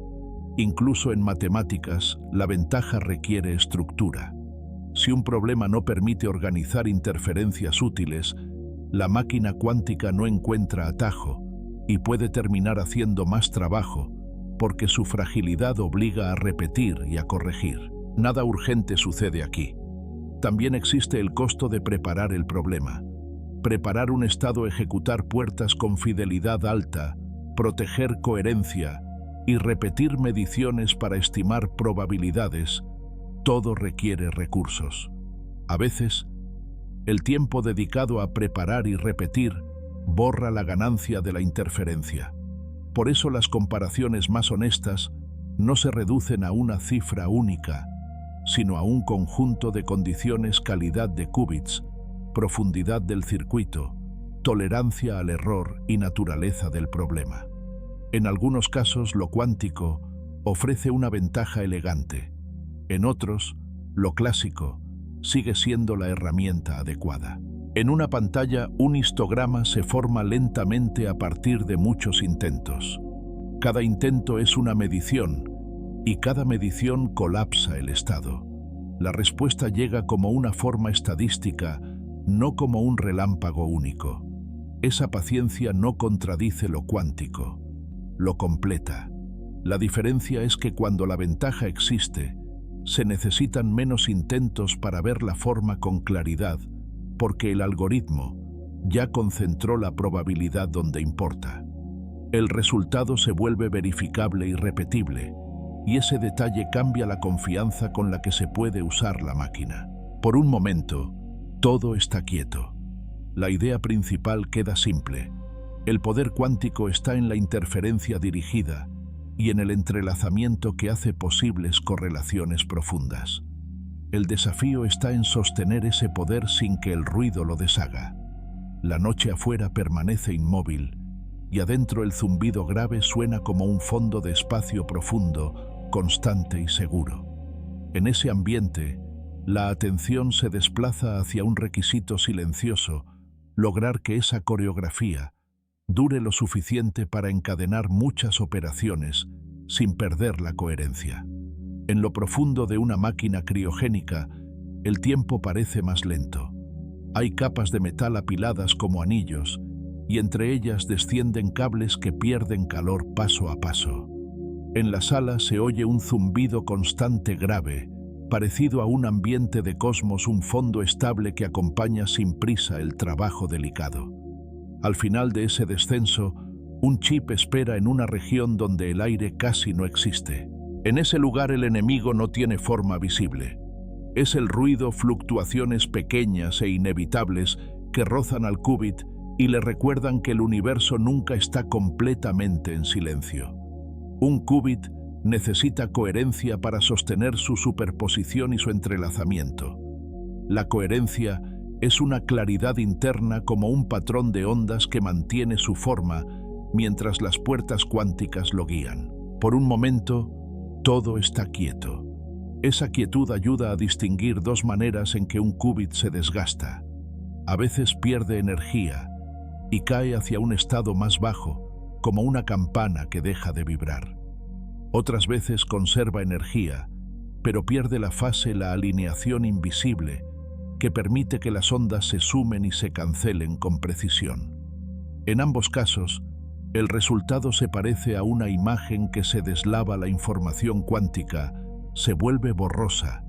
Incluso en matemáticas, la ventaja requiere estructura. Si un problema no permite organizar interferencias útiles, la máquina cuántica no encuentra atajo y puede terminar haciendo más trabajo porque su fragilidad obliga a repetir y a corregir. Nada urgente sucede aquí. También existe el costo de preparar el problema. Preparar un estado, ejecutar puertas con fidelidad alta, proteger coherencia y repetir mediciones para estimar probabilidades, todo requiere recursos. A veces, el tiempo dedicado a preparar y repetir borra la ganancia de la interferencia. Por eso las comparaciones más honestas no se reducen a una cifra única, sino a un conjunto de condiciones: calidad de qubits, profundidad del circuito, tolerancia al error y naturaleza del problema. En algunos casos, lo cuántico ofrece una ventaja elegante. En otros, lo clásico sigue siendo la herramienta adecuada. En una pantalla, un histograma se forma lentamente a partir de muchos intentos. Cada intento es una medición, y cada medición colapsa el estado. La respuesta llega como una forma estadística, no como un relámpago único. Esa paciencia no contradice lo cuántico, lo completa. La diferencia es que cuando la ventaja existe, se necesitan menos intentos para ver la forma con claridad, porque el algoritmo ya concentró la probabilidad donde importa. El resultado se vuelve verificable y repetible, y ese detalle cambia la confianza con la que se puede usar la máquina. Por un momento, todo está quieto. La idea principal queda simple. El poder cuántico está en la interferencia dirigida y en el entrelazamiento que hace posibles correlaciones profundas. El desafío está en sostener ese poder sin que el ruido lo deshaga. La noche afuera permanece inmóvil y adentro el zumbido grave suena como un fondo de espacio profundo, constante y seguro. En ese ambiente, la atención se desplaza hacia un requisito silencioso: lograr que esa coreografía dure lo suficiente para encadenar muchas operaciones sin perder la coherencia. En lo profundo de una máquina criogénica, el tiempo parece más lento. Hay capas de metal apiladas como anillos, y entre ellas descienden cables que pierden calor paso a paso. En la sala se oye un zumbido constante grave, parecido a un ambiente de cosmos, un fondo estable que acompaña sin prisa el trabajo delicado. Al final de ese descenso, un chip espera en una región donde el aire casi no existe. En ese lugar el enemigo no tiene forma visible. Es el ruido, fluctuaciones pequeñas e inevitables que rozan al qubit y le recuerdan que el universo nunca está completamente en silencio. Un qubit necesita coherencia para sostener su superposición y su entrelazamiento. La coherencia es una claridad interna, como un patrón de ondas que mantiene su forma mientras las puertas cuánticas lo guían. Por un momento, todo está quieto. Esa quietud ayuda a distinguir dos maneras en que un qubit se desgasta. A veces pierde energía y cae hacia un estado más bajo, como una campana que deja de vibrar. Otras veces conserva energía, pero pierde la fase, la alineación invisible, que permite que las ondas se sumen y se cancelen con precisión. En ambos casos, el resultado se parece a una imagen que se deslava. La información cuántica se vuelve borrosa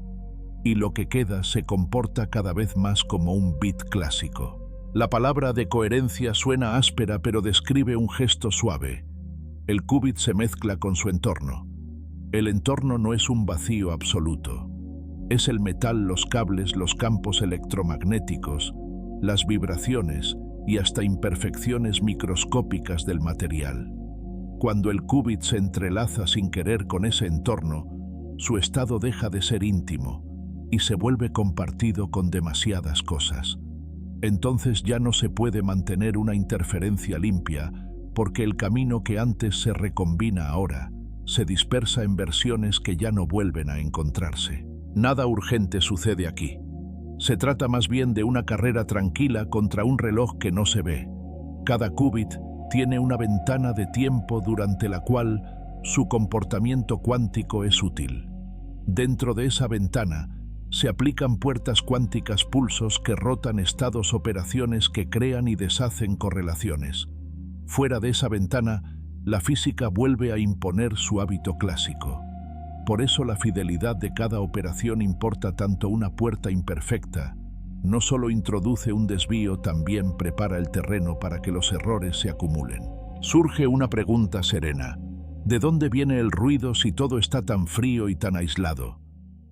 y lo que queda se comporta cada vez más como un bit clásico. La palabra de coherencia suena áspera, pero describe un gesto suave. El qubit se mezcla con su entorno. El entorno no es un vacío absoluto. Es el metal, los cables, los campos electromagnéticos, las vibraciones y hasta imperfecciones microscópicas del material. Cuando el qubit se entrelaza sin querer con ese entorno, su estado deja de ser íntimo y se vuelve compartido con demasiadas cosas. Entonces ya no se puede mantener una interferencia limpia, porque el camino que antes se recombina ahora se dispersa en versiones que ya no vuelven a encontrarse. Nada urgente sucede aquí. Se trata más bien de una carrera tranquila contra un reloj que no se ve. Cada qubit tiene una ventana de tiempo durante la cual su comportamiento cuántico es útil. Dentro de esa ventana, Se aplican puertas cuánticas pulsos que rotan estados, operaciones que crean y deshacen correlaciones. Fuera de esa ventana, la física vuelve a imponer su hábito clásico. Por eso la fidelidad de cada operación importa tanto. Una puerta imperfecta no solo introduce un desvío, también prepara el terreno para que los errores se acumulen. Surge una pregunta serena. ¿De dónde viene el ruido si todo está tan frío y tan aislado?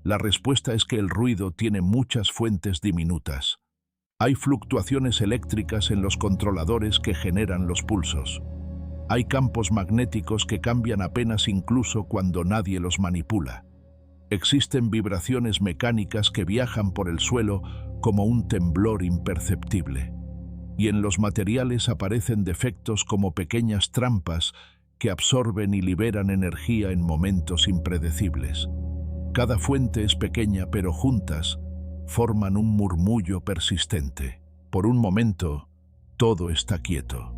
La respuesta es que el ruido tiene muchas fuentes diminutas. Hay fluctuaciones eléctricas en los controladores que generan los pulsos. Hay campos magnéticos que cambian apenas incluso cuando nadie los manipula. Existen vibraciones mecánicas que viajan por el suelo como un temblor imperceptible. Y en los materiales aparecen defectos como pequeñas trampas que absorben y liberan energía en momentos impredecibles. Cada fuente es pequeña, pero juntas forman un murmullo persistente. Por un momento, todo está quieto.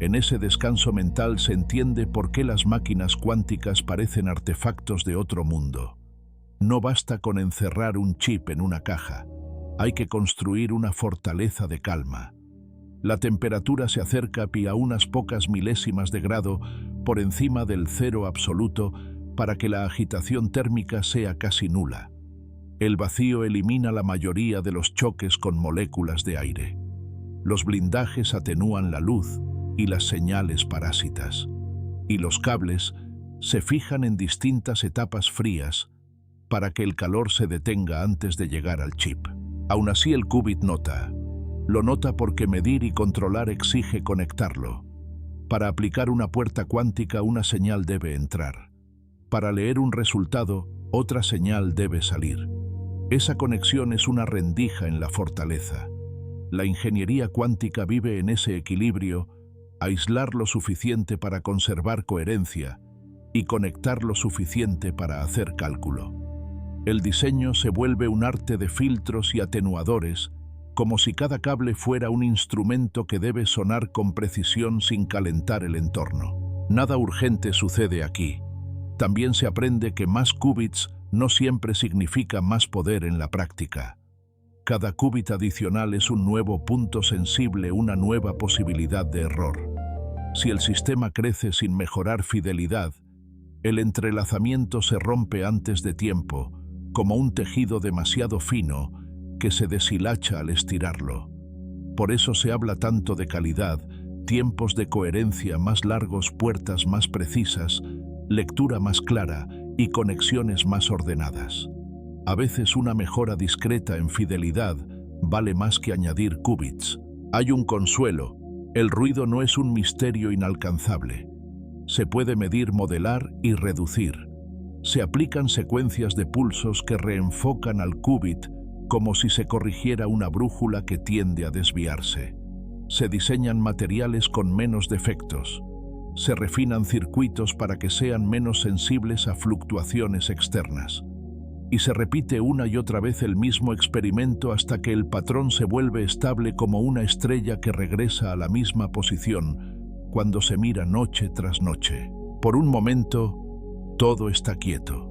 En ese descanso mental se entiende por qué las máquinas cuánticas parecen artefactos de otro mundo. No basta con encerrar un chip en una caja. Hay que construir una fortaleza de calma. La temperatura se acerca a unas pocas milésimas de grado por encima del cero absoluto para que la agitación térmica sea casi nula. El vacío elimina la mayoría de los choques con moléculas de aire. Los blindajes atenúan la luz y las señales parásitas. Y los cables se fijan en distintas etapas frías para que el calor se detenga antes de llegar al chip. Aún así el qubit nota. Lo nota porque medir y controlar exige conectarlo. Para aplicar una puerta cuántica, una señal debe entrar. Para leer un resultado, otra señal debe salir. Esa conexión es una rendija en la fortaleza. La ingeniería cuántica vive en ese equilibrio, aislar lo suficiente para conservar coherencia y conectar lo suficiente para hacer cálculo. El diseño se vuelve un arte de filtros y atenuadores, como si cada cable fuera un instrumento que debe sonar con precisión sin calentar el entorno. Nada urgente sucede aquí. También se aprende que más qubits no siempre significa más poder en la práctica. Cada qubit adicional es un nuevo punto sensible, una nueva posibilidad de error. Si el sistema crece sin mejorar fidelidad, el entrelazamiento se rompe antes de tiempo, como un tejido demasiado fino que se deshilacha al estirarlo. Por eso se habla tanto de calidad, tiempos de coherencia más largos, puertas más precisas, lectura más clara y conexiones más ordenadas. A veces una mejora discreta en fidelidad vale más que añadir qubits. Hay un consuelo: el ruido no es un misterio inalcanzable. Se puede medir, modelar y reducir. Se aplican secuencias de pulsos que reenfocan al qubit como si se corrigiera una brújula que tiende a desviarse. Se diseñan materiales con menos defectos. Se refinan circuitos para que sean menos sensibles a fluctuaciones externas. Y se repite una y otra vez el mismo experimento hasta que el patrón se vuelve estable como una estrella que regresa a la misma posición cuando se mira noche tras noche. Por un momento, todo está quieto.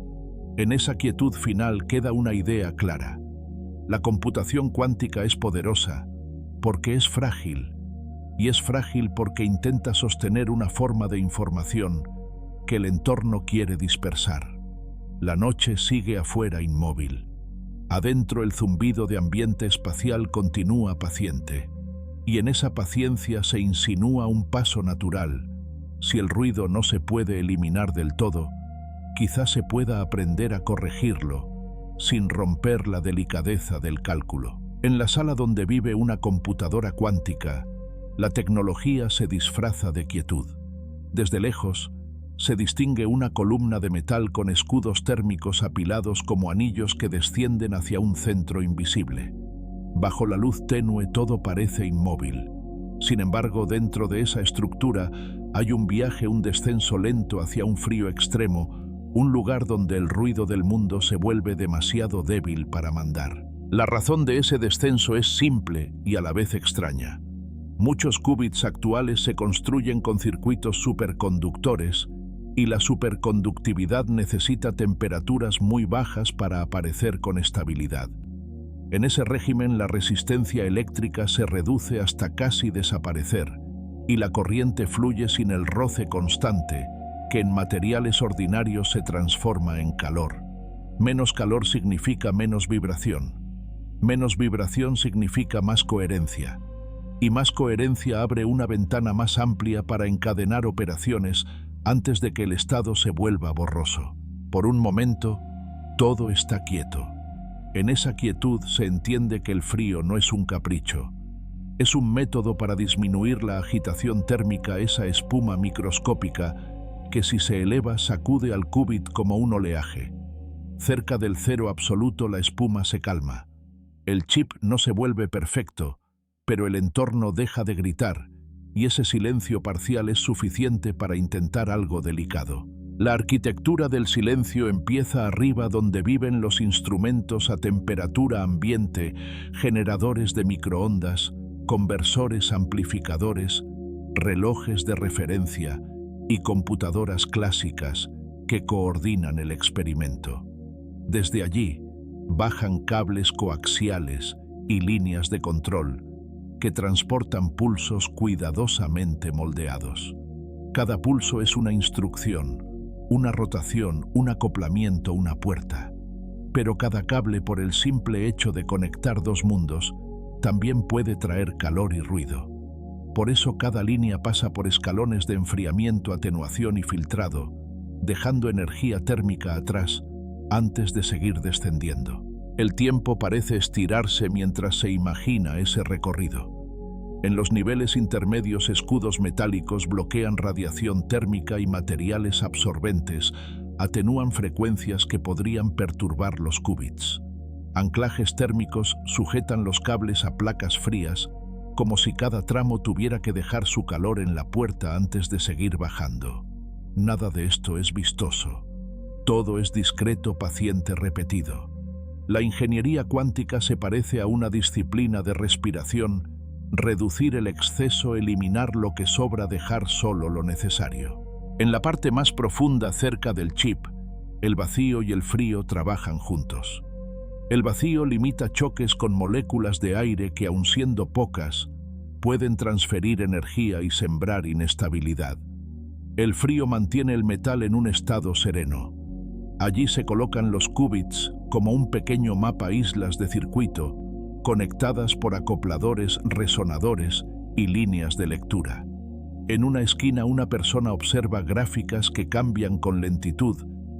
En esa quietud final queda una idea clara. La computación cuántica es poderosa porque es frágil, y es frágil porque intenta sostener una forma de información que el entorno quiere dispersar. La noche sigue afuera inmóvil. Adentro el zumbido de ambiente espacial continúa paciente, y en esa paciencia se insinúa un paso natural. Si el ruido no se puede eliminar del todo, quizás se pueda aprender a corregirlo, sin romper la delicadeza del cálculo. En la sala donde vive una computadora cuántica, la tecnología se disfraza de quietud. Desde lejos, se distingue una columna de metal con escudos térmicos apilados como anillos que descienden hacia un centro invisible. Bajo la luz tenue todo parece inmóvil. Sin embargo, dentro de esa estructura hay un viaje, un descenso lento hacia un frío extremo, un lugar donde el ruido del mundo se vuelve demasiado débil para mandar. La razón de ese descenso es simple y a la vez extraña. Muchos qubits actuales se construyen con circuitos superconductores y la superconductividad necesita temperaturas muy bajas para aparecer con estabilidad. En ese régimen, la resistencia eléctrica se reduce hasta casi desaparecer y la corriente fluye sin el roce constante, que en materiales ordinarios se transforma en calor. Menos calor significa menos vibración. Menos vibración significa más coherencia. Y más coherencia abre una ventana más amplia para encadenar operaciones antes de que el estado se vuelva borroso. Por un momento, todo está quieto. En esa quietud se entiende que el frío no es un capricho. Es un método para disminuir la agitación térmica, esa espuma microscópica que si se eleva sacude al qubit como un oleaje. Cerca del cero absoluto la espuma se calma. El chip no se vuelve perfecto, pero el entorno deja de gritar, y ese silencio parcial es suficiente para intentar algo delicado. La arquitectura del silencio empieza arriba, donde viven los instrumentos a temperatura ambiente, generadores de microondas, conversores amplificadores, relojes de referencia y computadoras clásicas que coordinan el experimento. Desde allí bajan cables coaxiales y líneas de control que transportan pulsos cuidadosamente moldeados. Cada pulso es una instrucción, una rotación, un acoplamiento, una puerta. Pero cada cable, por el simple hecho de conectar dos mundos, también puede traer calor y ruido. Por eso cada línea pasa por escalones de enfriamiento, atenuación y filtrado, dejando energía térmica atrás antes de seguir descendiendo. El tiempo parece estirarse mientras se imagina ese recorrido. En los niveles intermedios, escudos metálicos bloquean radiación térmica y materiales absorbentes atenúan frecuencias que podrían perturbar los qubits. Anclajes térmicos sujetan los cables a placas frías, como si cada tramo tuviera que dejar su calor en la puerta antes de seguir bajando. Nada de esto es vistoso. Todo es discreto, paciente, repetido. La ingeniería cuántica se parece a una disciplina de respiración: reducir el exceso, eliminar lo que sobra, dejar solo lo necesario. En la parte más profunda, cerca del chip, el vacío y el frío trabajan juntos. El vacío limita choques con moléculas de aire que, aun siendo pocas, pueden transferir energía y sembrar inestabilidad. El frío mantiene el metal en un estado sereno. Allí se colocan los qubits como un pequeño mapa, islas de circuito, conectadas por acopladores, resonadores y líneas de lectura. En una esquina, una persona observa gráficas que cambian con lentitud,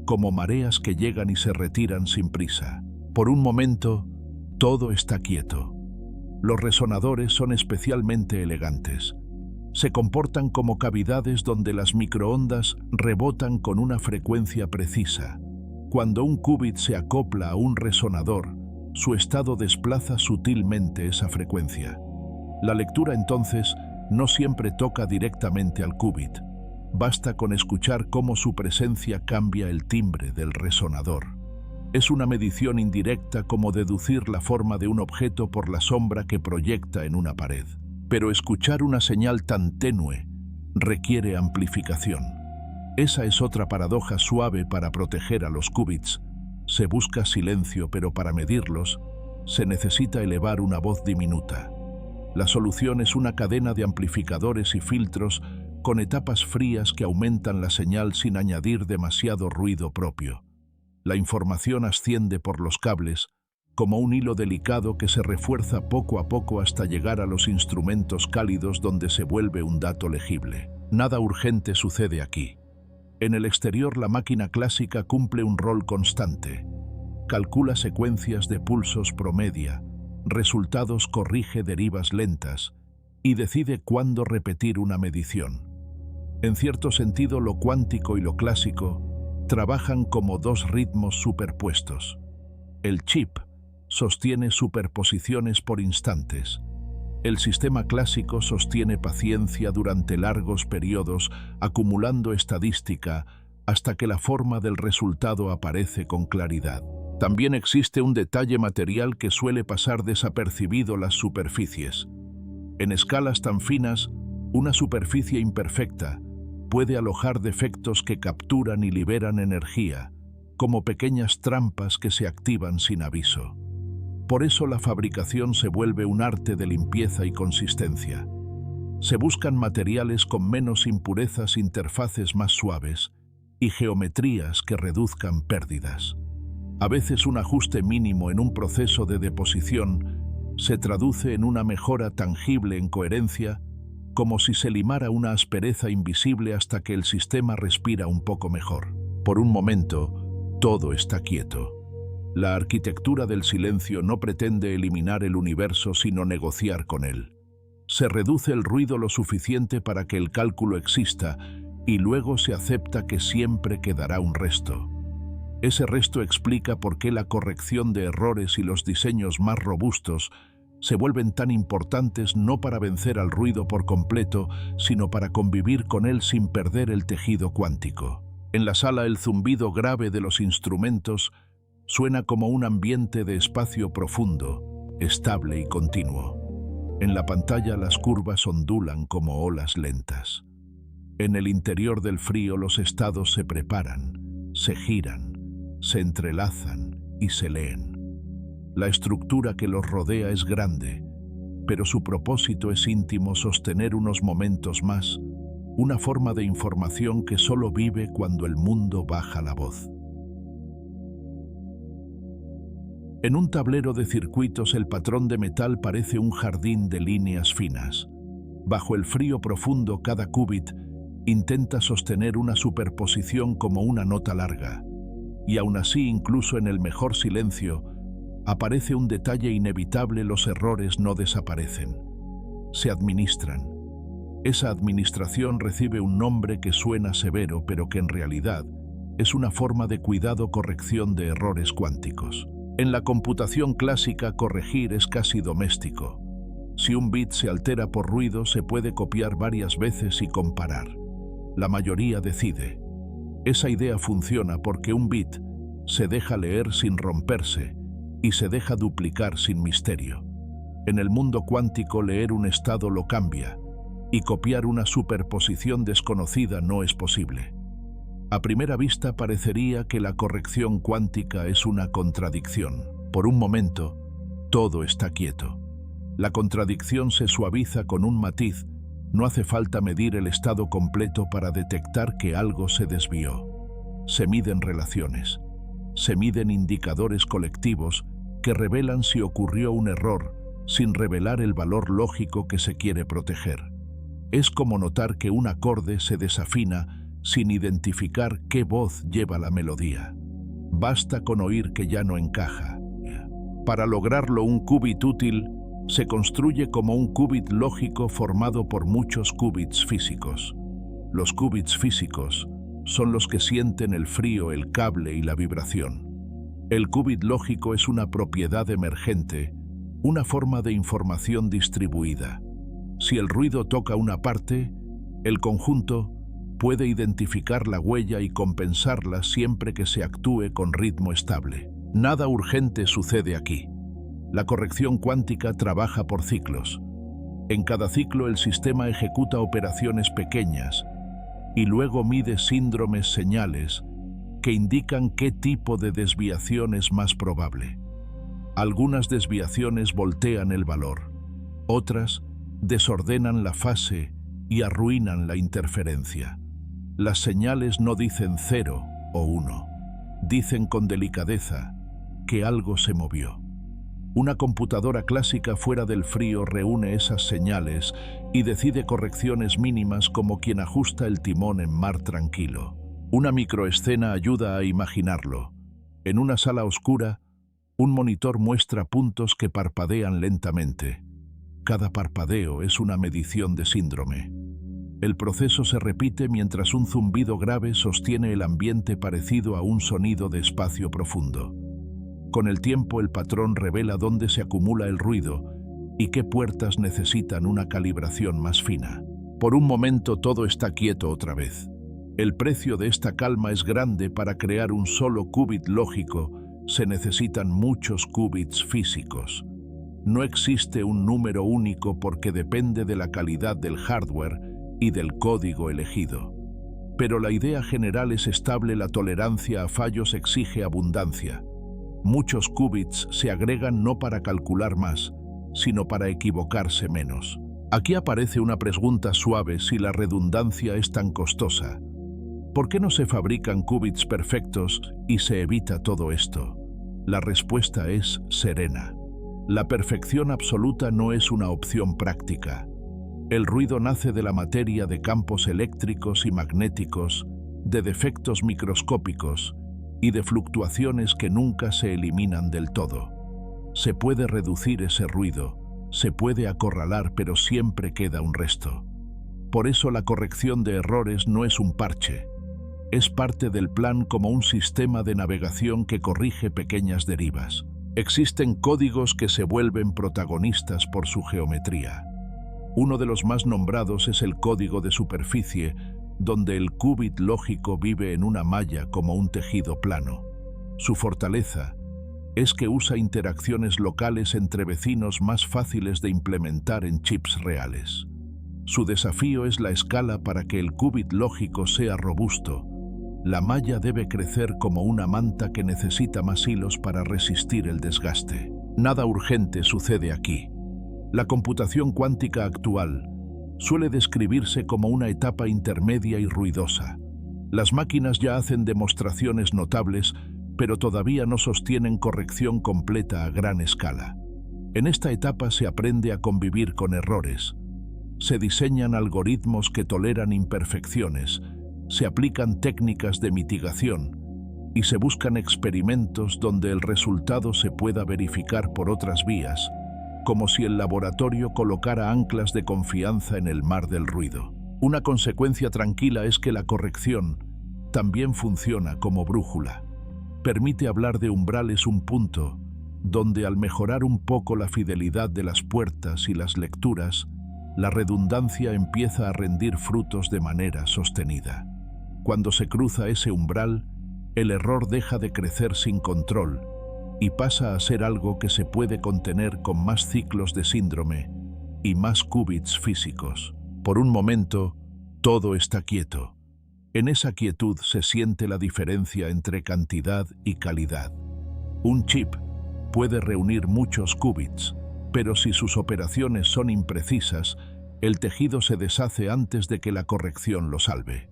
como mareas que llegan y se retiran sin prisa. Por un momento, todo está quieto. Los resonadores son especialmente elegantes. Se comportan como cavidades donde las microondas rebotan con una frecuencia precisa. Cuando un qubit se acopla a un resonador, su estado desplaza sutilmente esa frecuencia. La lectura, entonces, no siempre toca directamente al qubit. Basta con escuchar cómo su presencia cambia el timbre del resonador. Es una medición indirecta, como deducir la forma de un objeto por la sombra que proyecta en una pared. Pero escuchar una señal tan tenue requiere amplificación. Esa es otra paradoja suave para proteger a los qubits. Se busca silencio, pero para medirlos se necesita elevar una voz diminuta. La solución es una cadena de amplificadores y filtros con etapas frías que aumentan la señal sin añadir demasiado ruido propio. La información asciende por los cables como un hilo delicado que se refuerza poco a poco hasta llegar a los instrumentos cálidos, donde se vuelve un dato legible. Nada urgente sucede aquí. En el exterior, la máquina clásica cumple un rol constante. Calcula secuencias de pulsos, promedia resultados, corrige derivas lentas y decide cuándo repetir una medición. En cierto sentido, lo cuántico y lo clásico trabajan como dos ritmos superpuestos. El chip sostiene superposiciones por instantes. El sistema clásico sostiene paciencia durante largos periodos, acumulando estadística hasta que la forma del resultado aparece con claridad. También existe un detalle material que suele pasar desapercibido: las superficies. En escalas tan finas, una superficie imperfecta puede alojar defectos que capturan y liberan energía, como pequeñas trampas que se activan sin aviso. Por eso la fabricación se vuelve un arte de limpieza y consistencia. Se buscan materiales con menos impurezas, interfaces más suaves y geometrías que reduzcan pérdidas. A veces un ajuste mínimo en un proceso de deposición se traduce en una mejora tangible en coherencia, como si se limara una aspereza invisible hasta que el sistema respira un poco mejor. Por un momento, todo está quieto. La arquitectura del silencio no pretende eliminar el universo sino negociar con él. Se reduce el ruido lo suficiente para que el cálculo exista y luego se acepta que siempre quedará un resto. Ese resto explica por qué la corrección de errores y los diseños más robustos se vuelven tan importantes, no para vencer al ruido por completo, sino para convivir con él sin perder el tejido cuántico. En la sala el zumbido grave de los instrumentos suena como un ambiente de espacio profundo, estable y continuo. En la pantalla las curvas ondulan como olas lentas. En el interior del frío los estados se preparan, se giran, se entrelazan y se leen. La estructura que los rodea es grande, pero su propósito es íntimo: sostener unos momentos más, una forma de información que solo vive cuando el mundo baja la voz. En un tablero de circuitos el patrón de metal parece un jardín de líneas finas. Bajo el frío profundo cada qubit intenta sostener una superposición como una nota larga. Y aún así, incluso en el mejor silencio, aparece un detalle inevitable: los errores no desaparecen, se administran. Esa administración recibe un nombre que suena severo, pero que en realidad es una forma de cuidado: corrección de errores cuánticos. En la computación clásica, corregir es casi doméstico. Si un bit se altera por ruido, se puede copiar varias veces y comparar. La mayoría decide. Esa idea funciona porque un bit se deja leer sin romperse y se deja duplicar sin misterio. En el mundo cuántico, leer un estado lo cambia, y copiar una superposición desconocida no es posible. A primera vista parecería que la corrección cuántica es una contradicción. Por un momento, todo está quieto. La contradicción se suaviza con un matiz: no hace falta medir el estado completo para detectar que algo se desvió. Se miden relaciones, se miden indicadores colectivos que revelan si ocurrió un error, sin revelar el valor lógico que se quiere proteger. Es como notar que un acorde se desafina sin identificar qué voz lleva la melodía. Basta con oír que ya no encaja. Para lograrlo, un qubit útil se construye como un qubit lógico formado por muchos qubits físicos. Los qubits físicos son los que sienten el frío, el cable y la vibración. El qubit lógico es una propiedad emergente, una forma de información distribuida. Si el ruido toca una parte, el conjunto puede identificar la huella y compensarla siempre que se actúe con ritmo estable. Nada urgente sucede aquí. La corrección cuántica trabaja por ciclos. En cada ciclo el sistema ejecuta operaciones pequeñas y luego mide síndromes, señales que indican qué tipo de desviación es más probable. Algunas desviaciones voltean el valor, otras desordenan la fase y arruinan la interferencia. Las señales no dicen 0 o 1, dicen con delicadeza que algo se movió. Una computadora clásica fuera del frío reúne esas señales y decide correcciones mínimas, como quien ajusta el timón en mar tranquilo. Una microescena ayuda a imaginarlo. En una sala oscura, un monitor muestra puntos que parpadean lentamente. Cada parpadeo es una medición de síndrome. El proceso se repite mientras un zumbido grave sostiene el ambiente, parecido a un sonido de espacio profundo. Con el tiempo el patrón revela dónde se acumula el ruido y qué puertas necesitan una calibración más fina. Por un momento todo está quieto otra vez. El precio de esta calma es grande. Para crear un solo qubit lógico se necesitan muchos qubits físicos. No existe un número único porque depende de la calidad del hardware y del código elegido. Pero la idea general es estable, la tolerancia a fallos exige abundancia. Muchos qubits se agregan no para calcular más, sino para equivocarse menos. Aquí aparece una pregunta suave: si la redundancia es tan costosa, ¿por qué no se fabrican qubits perfectos y se evita todo esto? La respuesta es serena. La perfección absoluta no es una opción práctica. El ruido nace de la materia, de campos eléctricos y magnéticos, de defectos microscópicos y de fluctuaciones que nunca se eliminan del todo. Se puede reducir ese ruido, se puede acorralar, pero siempre queda un resto. Por eso la corrección de errores no es un parche. Es parte del plan, como un sistema de navegación que corrige pequeñas derivas. Existen códigos que se vuelven protagonistas por su geometría. Uno de los más nombrados es el código de superficie, donde el qubit lógico vive en una malla como un tejido plano. Su fortaleza es que usa interacciones locales entre vecinos más fáciles de implementar en chips reales. Su desafío es la escala. Para que el qubit lógico sea robusto, la malla debe crecer como una manta que necesita más hilos para resistir el desgaste. Nada urgente sucede aquí. La computación cuántica actual suele describirse como una etapa intermedia y ruidosa. Las máquinas ya hacen demostraciones notables, pero todavía no sostienen corrección completa a gran escala. En esta etapa se aprende a convivir con errores. Se diseñan algoritmos que toleran imperfecciones, se aplican técnicas de mitigación y se buscan experimentos donde el resultado se pueda verificar por otras vías, como si el laboratorio colocara anclas de confianza en el mar del ruido. Una consecuencia tranquila es que la corrección también funciona como brújula. Permite hablar de umbrales, un punto donde, al mejorar un poco la fidelidad de las puertas y las lecturas, la redundancia empieza a rendir frutos de manera sostenida. Cuando se cruza ese umbral, el error deja de crecer sin control y pasa a ser algo que se puede contener con más ciclos de síndrome y más qubits físicos. Por un momento, todo está quieto. En esa quietud se siente la diferencia entre cantidad y calidad. Un chip puede reunir muchos qubits, pero si sus operaciones son imprecisas, el tejido se deshace antes de que la corrección lo salve.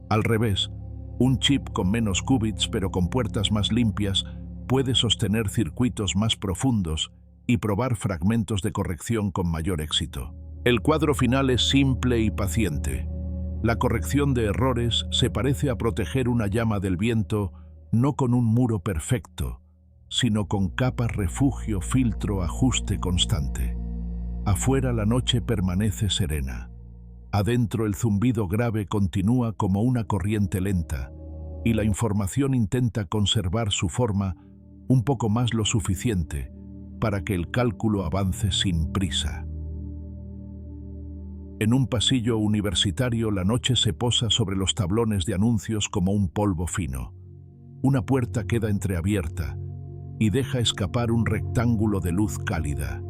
Al revés, un chip con menos qubits pero con puertas más limpias puede sostener circuitos más profundos y probar fragmentos de corrección con mayor éxito. El cuadro final es simple y paciente. La corrección de errores se parece a proteger una llama del viento, no con un muro perfecto, sino con capas refugio, filtro, ajuste constante. Afuera la noche permanece serena. Adentro el zumbido grave continúa como una corriente lenta, y la información intenta conservar su forma un poco más, lo suficiente para que el cálculo avance sin prisa. En un pasillo universitario, la noche se posa sobre los tablones de anuncios como un polvo fino. Una puerta queda entreabierta y deja escapar un rectángulo de luz cálida.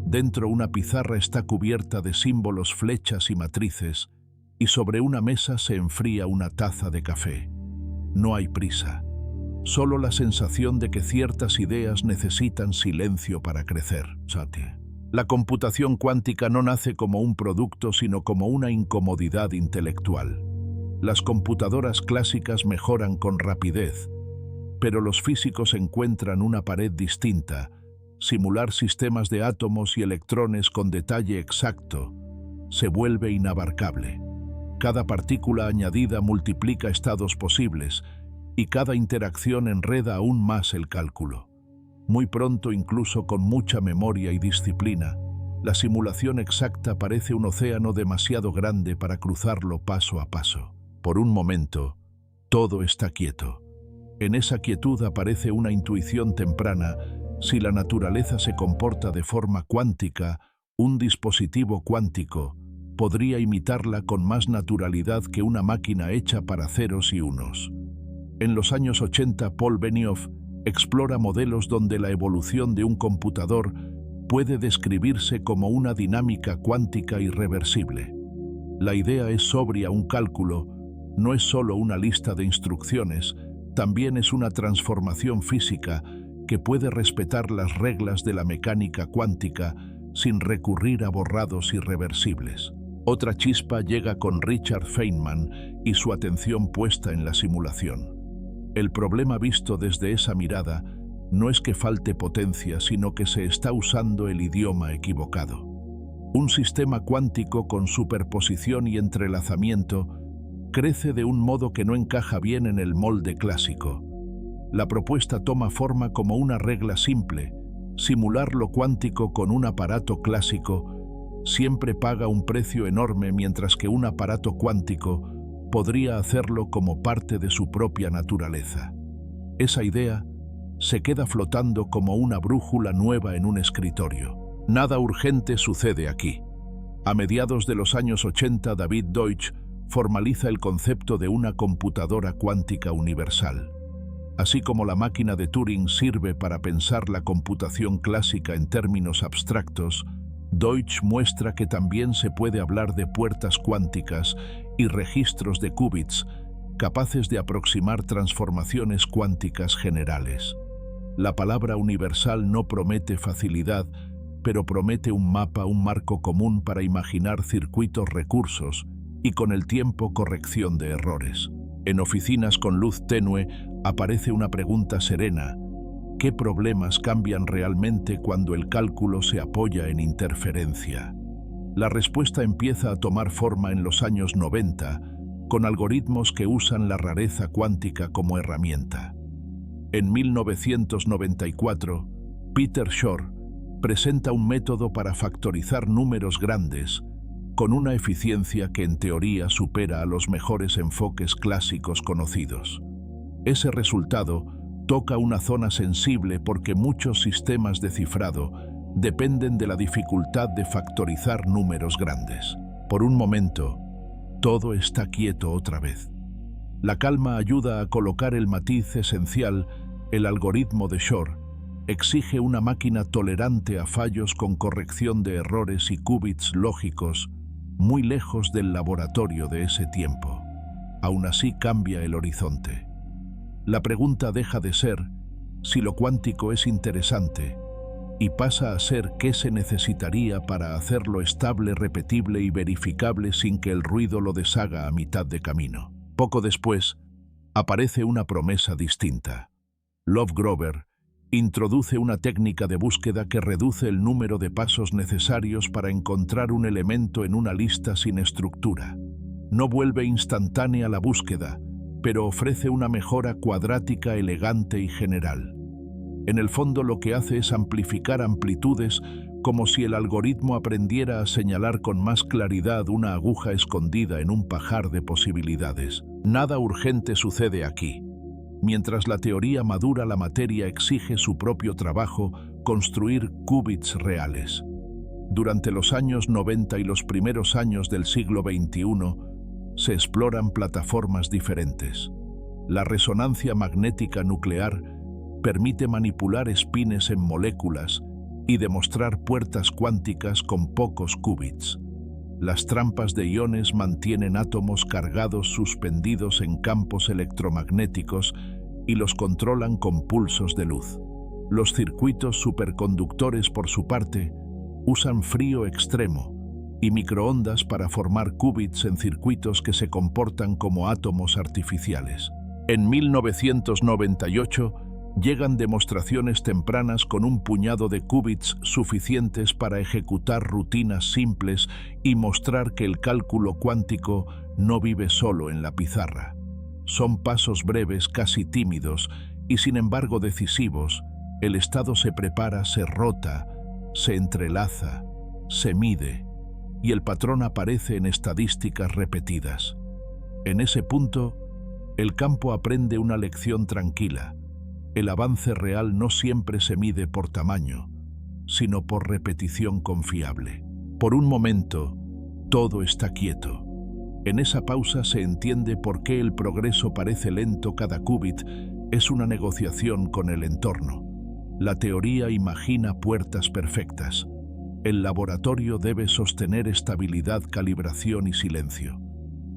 Dentro, una pizarra está cubierta de símbolos, flechas y matrices, y sobre una mesa se enfría una taza de café. No hay prisa, solo la sensación de que ciertas ideas necesitan silencio para crecer. La computación cuántica no nace como un producto, sino como una incomodidad intelectual. Las computadoras clásicas mejoran con rapidez, pero los físicos encuentran una pared distinta. Simular sistemas de átomos y electrones con detalle exacto se vuelve inabarcable. Cada partícula añadida multiplica estados posibles y cada interacción enreda aún más el cálculo. Muy pronto, incluso con mucha memoria y disciplina, la simulación exacta parece un océano demasiado grande para cruzarlo paso a paso. Por un momento, todo está quieto. En esa quietud aparece una intuición temprana. Si la naturaleza se comporta de forma cuántica, un dispositivo cuántico podría imitarla con más naturalidad que una máquina hecha para ceros y unos. En los años 80, Paul Benioff explora modelos donde la evolución de un computador puede describirse como una dinámica cuántica irreversible. La idea es sobria: un cálculo no es solo una lista de instrucciones, también es una transformación física que puede respetar las reglas de la mecánica cuántica sin recurrir a borrados irreversibles. Otra chispa llega con Richard Feynman y su atención puesta en la simulación. El problema visto desde esa mirada no es que falte potencia, sino que se está usando el idioma equivocado. Un sistema cuántico con superposición y entrelazamiento crece de un modo que no encaja bien en el molde clásico. La propuesta toma forma como una regla simple: simular lo cuántico con un aparato clásico siempre paga un precio enorme, mientras que un aparato cuántico podría hacerlo como parte de su propia naturaleza. Esa idea se queda flotando como una brújula nueva en un escritorio. Nada urgente sucede aquí. A mediados de los años 80, David Deutsch formaliza el concepto de una computadora cuántica universal. Así como la máquina de Turing sirve para pensar la computación clásica en términos abstractos, Deutsch muestra que también se puede hablar de puertas cuánticas y registros de qubits capaces de aproximar transformaciones cuánticas generales. La palabra universal no promete facilidad, pero promete un mapa, un marco común para imaginar circuitos, recursos y, con el tiempo, corrección de errores. En Oficinas con luz tenue aparece una pregunta serena: ¿qué problemas cambian realmente cuando el cálculo se apoya en interferencia? La respuesta empieza a tomar forma en los años 90, con algoritmos que usan la rareza cuántica como herramienta. En 1994, Peter Shor presenta un método para factorizar números grandes con una eficiencia que en teoría supera a los mejores enfoques clásicos conocidos. Ese resultado toca una zona sensible porque muchos sistemas de cifrado dependen de la dificultad de factorizar números grandes. Por un momento, todo está quieto otra vez. La calma ayuda a colocar el matiz esencial. El algoritmo de Shor exige una máquina tolerante a fallos con corrección de errores y qubits lógicos muy lejos del laboratorio de ese tiempo. Aún así cambia el horizonte. La pregunta deja de ser si lo cuántico es interesante y pasa a ser qué se necesitaría para hacerlo estable, repetible y verificable sin que el ruido lo deshaga a mitad de camino. Poco después, aparece una promesa distinta. Lovegrove introduce una técnica de búsqueda que reduce el número de pasos necesarios para encontrar un elemento en una lista sin estructura. No vuelve instantánea la búsqueda, pero ofrece una mejora cuadrática elegante y general. En el fondo, lo que hace es amplificar amplitudes, como si el algoritmo aprendiera a señalar con más claridad una aguja escondida en un pajar de posibilidades. Nada urgente sucede aquí. Mientras la teoría madura, la materia exige su propio trabajo: construir qubits reales. Durante los años 90 y los primeros años del siglo XXI, se exploran plataformas diferentes. La resonancia magnética nuclear permite manipular espines en moléculas y demostrar puertas cuánticas con pocos qubits. Las trampas de iones mantienen átomos cargados suspendidos en campos electromagnéticos y los controlan con pulsos de luz. Los circuitos superconductores, por su parte, usan frío extremo y microondas para formar qubits en circuitos que se comportan como átomos artificiales. En 1998 llegan demostraciones tempranas con un puñado de qubits suficientes para ejecutar rutinas simples y mostrar que el cálculo cuántico no vive solo en la pizarra. Son pasos breves, casi tímidos, y sin embargo decisivos. El estado se prepara, se rota, se entrelaza, se mide, y el patrón aparece en estadísticas repetidas. En ese punto, el campo aprende una lección tranquila. El avance real no siempre se mide por tamaño, sino por repetición confiable. Por un momento, todo está quieto. En esa pausa se entiende por qué el progreso parece lento. Cada qubit es una negociación con el entorno. La teoría imagina puertas perfectas. El laboratorio debe sostener estabilidad, calibración y silencio.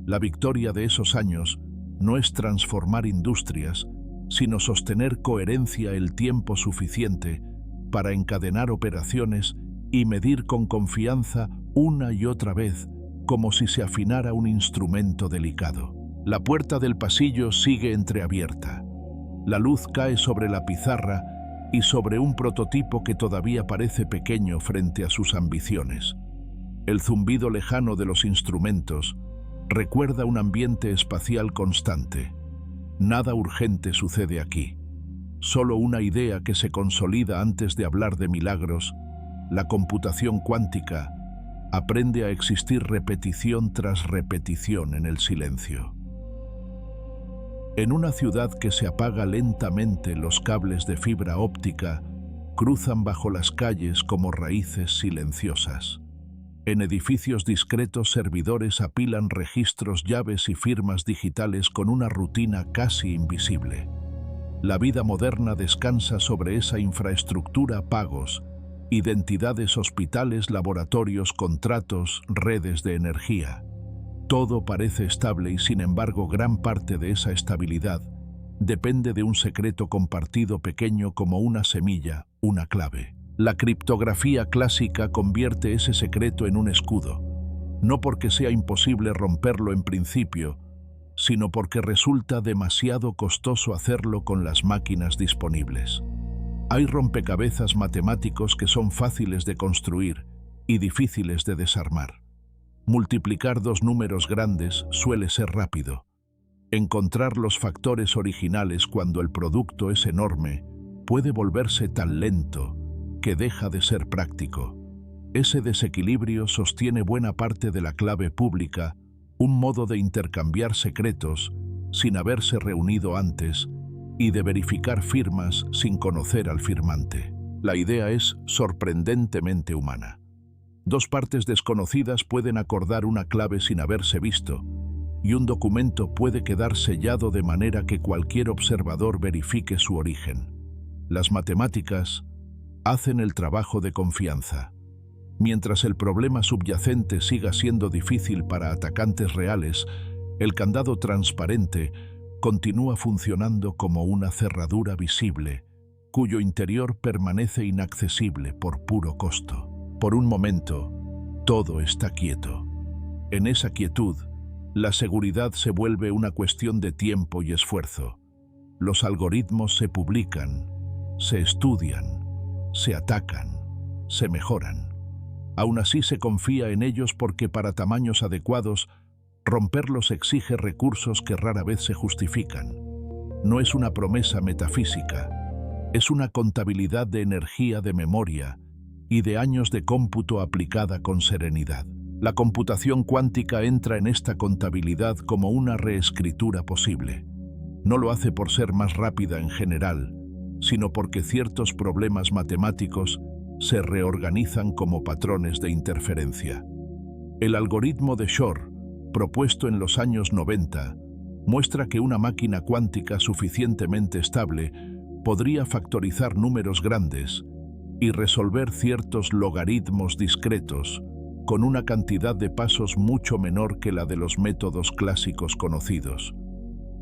La victoria de esos años no es transformar industrias, sino sostener coherencia el tiempo suficiente para encadenar operaciones y medir con confianza una y otra vez, como si se afinara un instrumento delicado. La puerta del pasillo sigue entreabierta. La luz cae sobre la pizarra y sobre un prototipo que todavía parece pequeño frente a sus ambiciones. El zumbido lejano de los instrumentos recuerda un ambiente espacial constante. Nada urgente sucede aquí. Solo una idea que se consolida antes de hablar de milagros. La computación cuántica aprende a existir repetición tras repetición en el silencio. En una ciudad que se apaga lentamente, los cables de fibra óptica cruzan bajo las calles como raíces silenciosas. En edificios discretos, servidores apilan registros, llaves y firmas digitales con una rutina casi invisible. La vida moderna descansa sobre esa infraestructura: pagos, identidades, hospitales, laboratorios, contratos, redes de energía. Todo parece estable y, sin embargo, gran parte de esa estabilidad depende de un secreto compartido pequeño como una semilla, una clave. La criptografía clásica convierte ese secreto en un escudo, no porque sea imposible romperlo en principio, sino porque resulta demasiado costoso hacerlo con las máquinas disponibles. Hay rompecabezas matemáticos que son fáciles de construir y difíciles de desarmar. Multiplicar dos números grandes suele ser rápido. Encontrar los factores originales cuando el producto es enorme puede volverse tan lento que deja de ser práctico. Ese desequilibrio sostiene buena parte de la clave pública, un modo de intercambiar secretos sin haberse reunido antes y de verificar firmas sin conocer al firmante. La idea es sorprendentemente humana. Dos partes desconocidas pueden acordar una clave sin haberse visto, y un documento puede quedar sellado de manera que cualquier observador verifique su origen. Las matemáticas hacen el trabajo de confianza. Mientras el problema subyacente siga siendo difícil para atacantes reales, el candado transparente continúa funcionando como una cerradura visible, cuyo interior permanece inaccesible por puro costo. Por un momento, todo está quieto. En esa quietud, la seguridad se vuelve una cuestión de tiempo y esfuerzo. Los algoritmos se publican, se estudian, se atacan, se mejoran. Aún así se confía en ellos porque para tamaños adecuados, romperlos exige recursos que rara vez se justifican. No es una promesa metafísica, es una contabilidad de energía, de memoria y de años de cómputo aplicada con serenidad. La computación cuántica entra en esta contabilidad como una reescritura posible. No lo hace por ser más rápida en general, sino porque ciertos problemas matemáticos se reorganizan como patrones de interferencia. El algoritmo de Shor, propuesto en los años 90, muestra que una máquina cuántica suficientemente estable podría factorizar números grandes y resolver ciertos logaritmos discretos con una cantidad de pasos mucho menor que la de los métodos clásicos conocidos.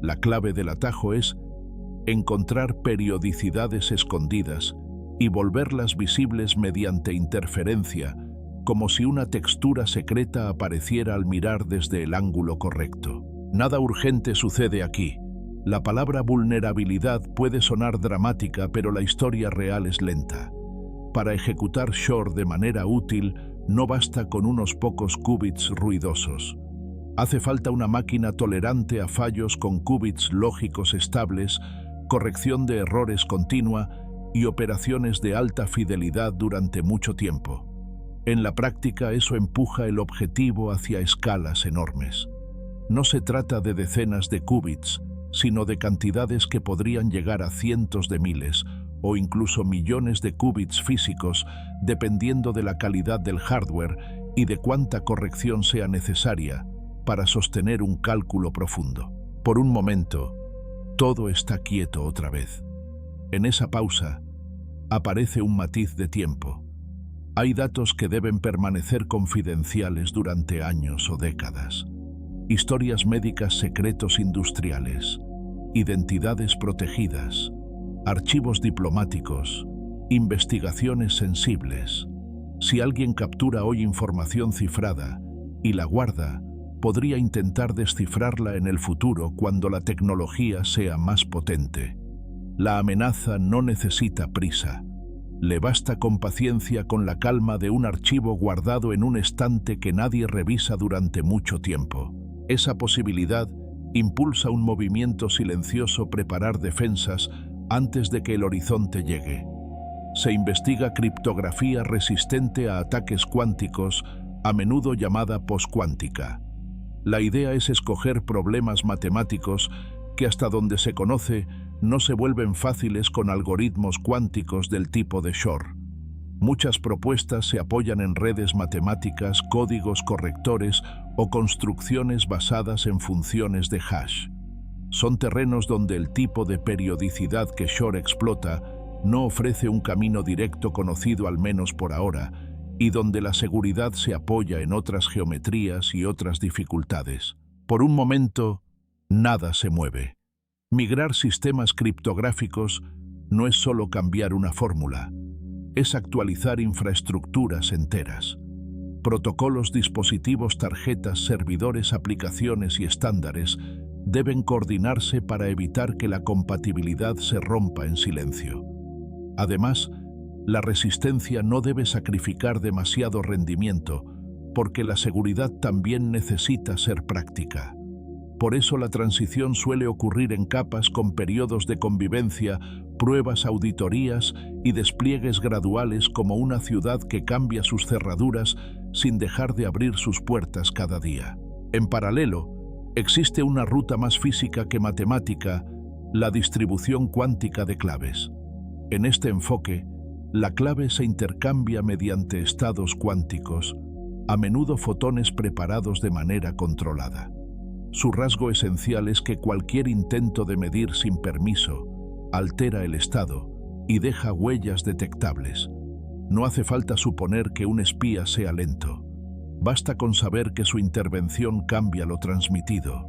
La clave del atajo es encontrar periodicidades escondidas y volverlas visibles mediante interferencia, como si una textura secreta apareciera al mirar desde el ángulo correcto. Nada urgente sucede aquí. La palabra vulnerabilidad puede sonar dramática, pero la historia real es lenta. Para ejecutar Shor de manera útil, no basta con unos pocos qubits ruidosos. Hace falta una máquina tolerante a fallos con qubits lógicos estables, corrección de errores continua y operaciones de alta fidelidad durante mucho tiempo. En la práctica, eso empuja el objetivo hacia escalas enormes. No se trata de decenas de qubits, sino de cantidades que podrían llegar a cientos de miles o incluso millones de qubits físicos, dependiendo de la calidad del hardware y de cuánta corrección sea necesaria para sostener un cálculo profundo. Por un momento, todo está quieto otra vez. En esa pausa, aparece un matiz de tiempo. Hay datos que deben permanecer confidenciales durante años o décadas. historias médicas, secretos industriales, identidades protegidas, archivos diplomáticos, investigaciones sensibles. Si alguien captura hoy información cifrada y la guarda, podría intentar descifrarla en el futuro cuando la tecnología sea más potente. La amenaza no necesita prisa. Le basta con paciencia, con la calma de un archivo guardado en un estante que nadie revisa durante mucho tiempo. Esa posibilidad impulsa un movimiento silencioso: preparar defensas antes de que el horizonte llegue. Se investiga criptografía resistente a ataques cuánticos, a menudo llamada poscuántica. La idea es escoger problemas matemáticos que, hasta donde se conoce, no se vuelven fáciles con algoritmos cuánticos del tipo de Shor. Muchas propuestas se apoyan en redes matemáticas, códigos correctores o construcciones basadas en funciones de hash. Son terrenos donde el tipo de periodicidad que Shor explota no ofrece un camino directo conocido, al menos por ahora, y donde la seguridad se apoya en otras geometrías y otras dificultades. Por un momento, nada se mueve. Migrar sistemas criptográficos no es solo cambiar una fórmula, es actualizar infraestructuras enteras. Protocolos, dispositivos, tarjetas, servidores, aplicaciones y estándares deben coordinarse para evitar que la compatibilidad se rompa en silencio. Además, la resistencia no debe sacrificar demasiado rendimiento, porque la seguridad también necesita ser práctica. Por eso la transición suele ocurrir en capas, con periodos de convivencia, pruebas, auditorías y despliegues graduales, como una ciudad que cambia sus cerraduras sin dejar de abrir sus puertas cada día. En paralelo, existe una ruta más física que matemática: la distribución cuántica de claves. En este enfoque, la clave se intercambia mediante estados cuánticos, a menudo fotones preparados de manera controlada. Su rasgo esencial es que cualquier intento de medir sin permiso altera el estado y deja huellas detectables. No hace falta suponer que un espía sea lento. Basta con saber que su intervención cambia lo transmitido.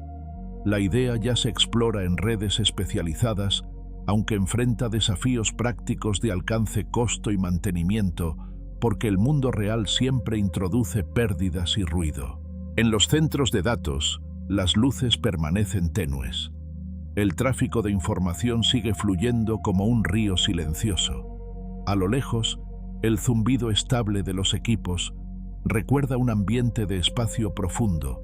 La idea ya se explora en redes especializadas, aunque enfrenta desafíos prácticos de alcance, costo y mantenimiento, porque el mundo real siempre introduce pérdidas y ruido. En los centros de datos, las luces permanecen tenues. El tráfico de información sigue fluyendo como un río silencioso. A lo lejos, el zumbido estable de los equipos recuerda un ambiente de espacio profundo,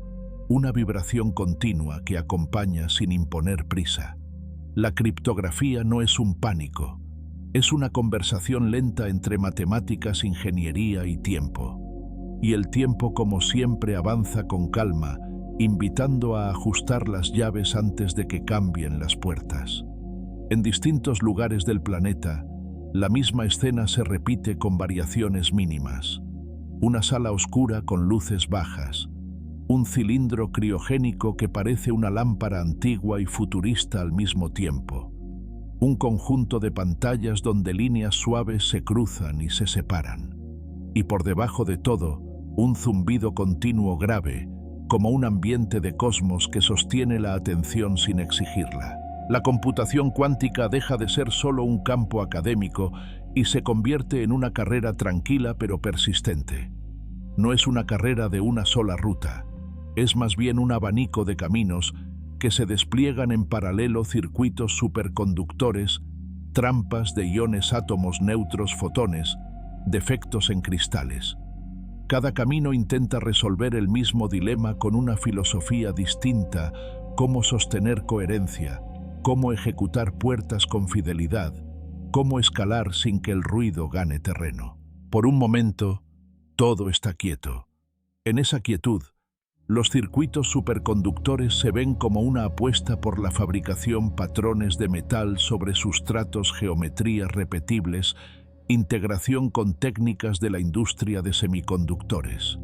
una vibración continua que acompaña sin imponer prisa. La criptografía no es un pánico, es una conversación lenta entre matemáticas, ingeniería y tiempo. Y el tiempo, como siempre, avanza con calma, invitando a ajustar las llaves antes de que cambien las puertas. En distintos lugares del planeta, la misma escena se repite con variaciones mínimas. Una sala oscura con luces bajas, un cilindro criogénico que parece una lámpara antigua y futurista al mismo tiempo, un conjunto de pantallas donde líneas suaves se cruzan y se separan, y por debajo de todo, un zumbido continuo grave, como un ambiente de cosmos que sostiene la atención sin exigirla. La computación cuántica deja de ser solo un campo académico y se convierte en una carrera tranquila pero persistente. No es una carrera de una sola ruta, es más bien un abanico de caminos que se despliegan en paralelo: circuitos superconductores, trampas de iones, átomos, neutros, fotones, defectos en cristales. Cada camino intenta resolver el mismo dilema con una filosofía distinta: cómo sostener coherencia, cómo ejecutar puertas con fidelidad, cómo escalar sin que el ruido gane terreno. Por un momento, todo está quieto. En esa quietud, los circuitos superconductores se ven como una apuesta por la fabricación: patrones de metal sobre sustratos, geometrías repetibles, integración con técnicas de la industria de semiconductores.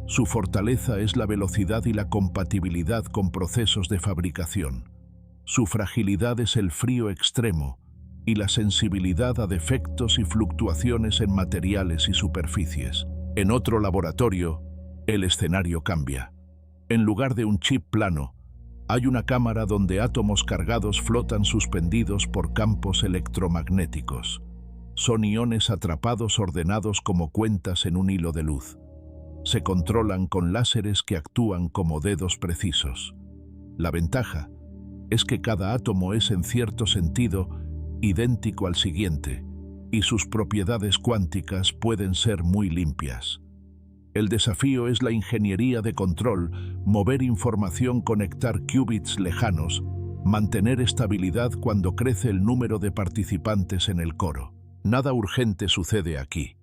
Su fortaleza es la velocidad y la compatibilidad con procesos de fabricación. Su fragilidad es el frío extremo y la sensibilidad a defectos y fluctuaciones en materiales y superficies. En otro laboratorio, el escenario cambia. En lugar de un chip plano, hay una cámara donde átomos cargados flotan suspendidos por campos electromagnéticos. Son iones atrapados ordenados como cuentas en un hilo de luz. Se controlan con láseres que actúan como dedos precisos. La ventaja es que cada átomo es en cierto sentido idéntico al siguiente, y sus propiedades cuánticas pueden ser muy limpias. El desafío es la ingeniería de control, mover información, conectar qubits lejanos, mantener estabilidad cuando crece el número de participantes en el coro. Nada urgente sucede aquí.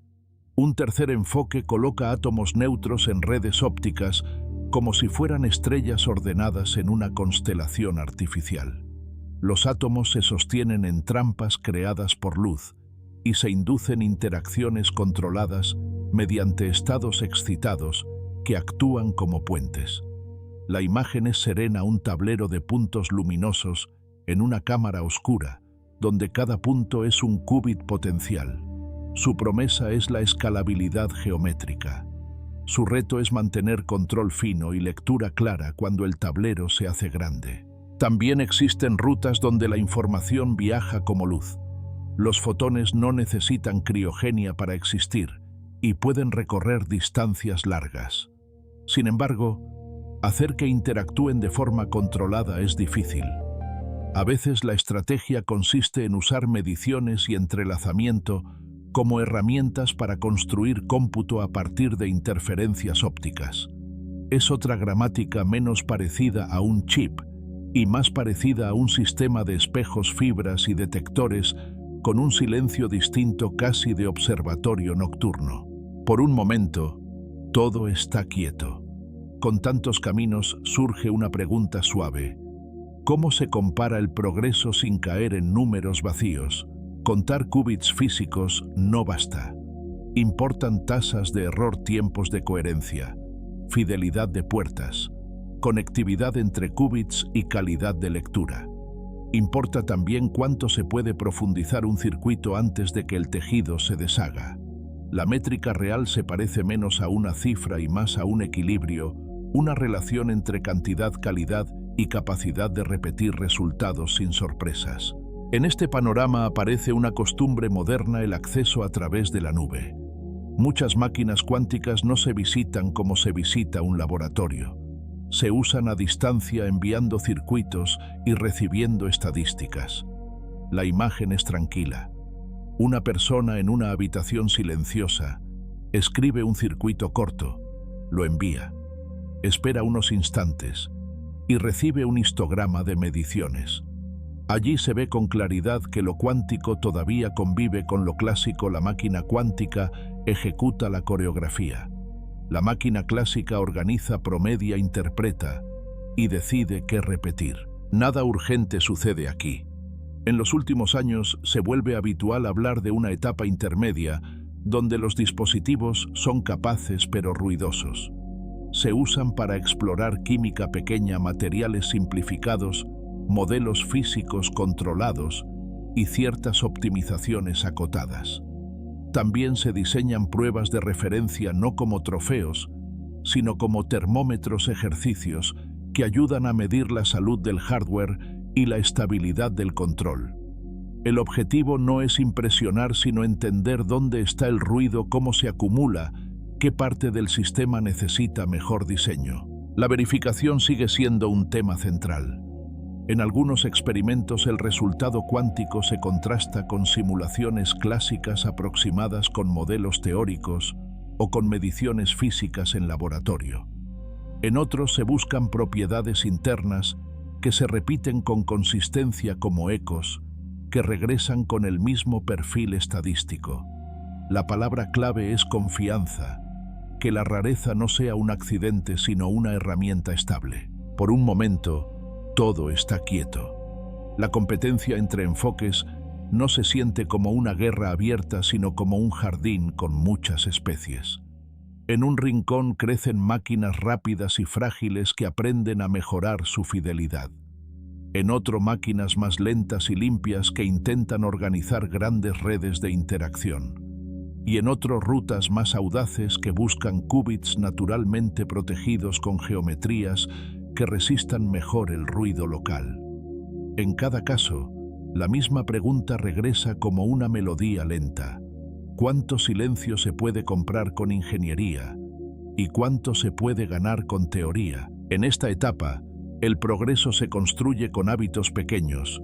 Un tercer enfoque coloca átomos neutros en redes ópticas como si fueran estrellas ordenadas en una constelación artificial. Los átomos se sostienen en trampas creadas por luz y se inducen interacciones controladas mediante estados excitados que actúan como puentes. La imagen es serena, un tablero de puntos luminosos en una cámara oscura, donde cada punto es un qubit potencial. Su promesa es la escalabilidad geométrica. Su reto es mantener control fino y lectura clara cuando el tablero se hace grande. También existen rutas donde la información viaja como luz. Los fotones no necesitan criogenia para existir y pueden recorrer distancias largas. Sin embargo, hacer que interactúen de forma controlada es difícil. A veces la estrategia consiste en usar mediciones y entrelazamiento como herramientas para construir cómputo a partir de interferencias ópticas. Es otra gramática menos parecida a un chip y más parecida a un sistema de espejos, fibras y detectores con un silencio distinto, casi de observatorio nocturno. Por un momento, todo está quieto. Con tantos caminos surge una pregunta suave. ¿Cómo se compara el progreso sin caer en números vacíos? Contar qubits físicos no basta. Importan tasas de error, tiempos de coherencia, fidelidad de puertas, conectividad entre qubits y calidad de lectura. Importa también cuánto se puede profundizar un circuito antes de que el tejido se deshaga. La métrica real se parece menos a una cifra y más a un equilibrio, una relación entre cantidad, calidad y capacidad de repetir resultados sin sorpresas. En este panorama aparece una costumbre moderna: el acceso a través de la nube. Muchas máquinas cuánticas no se visitan como se visita un laboratorio. Se usan a distancia, enviando circuitos y recibiendo estadísticas. La imagen es tranquila. Una persona en una habitación silenciosa escribe un circuito corto, lo envía, espera unos instantes y recibe un histograma de mediciones. Allí se ve con claridad que lo cuántico todavía convive con lo clásico. La máquina cuántica ejecuta la coreografía. La máquina clásica organiza, promedia, interpreta y decide qué repetir. Nada urgente sucede aquí. En los últimos años se vuelve habitual hablar de una etapa intermedia donde los dispositivos son capaces pero ruidosos. Se usan para explorar química pequeña, materiales simplificados, modelos físicos controlados y ciertas optimizaciones acotadas. También se diseñan pruebas de referencia no como trofeos, sino como termómetros, ejercicios que ayudan a medir la salud del hardware y la estabilidad del control. El objetivo no es impresionar, sino entender dónde está el ruido, cómo se acumula, qué parte del sistema necesita mejor diseño. La verificación sigue siendo un tema central. En algunos experimentos el resultado cuántico se contrasta con simulaciones clásicas aproximadas con modelos teóricos o con mediciones físicas en laboratorio. En otros se buscan propiedades internas que se repiten con consistencia como ecos, que regresan con el mismo perfil estadístico. La palabra clave es confianza, que la rareza no sea un accidente sino una herramienta estable. Por un momento, todo está quieto. La competencia entre enfoques no se siente como una guerra abierta, sino como un jardín con muchas especies. En un rincón crecen máquinas rápidas y frágiles que aprenden a mejorar su fidelidad. En otro, máquinas más lentas y limpias que intentan organizar grandes redes de interacción. y en otros rutas más audaces que buscan qubits naturalmente protegidos con geometrías que resistan mejor el ruido local. En cada caso, la misma pregunta regresa como una melodía lenta. ¿Cuánto silencio se puede comprar con ingeniería? ¿Y cuánto se puede ganar con teoría? En esta etapa, el progreso se construye con hábitos pequeños,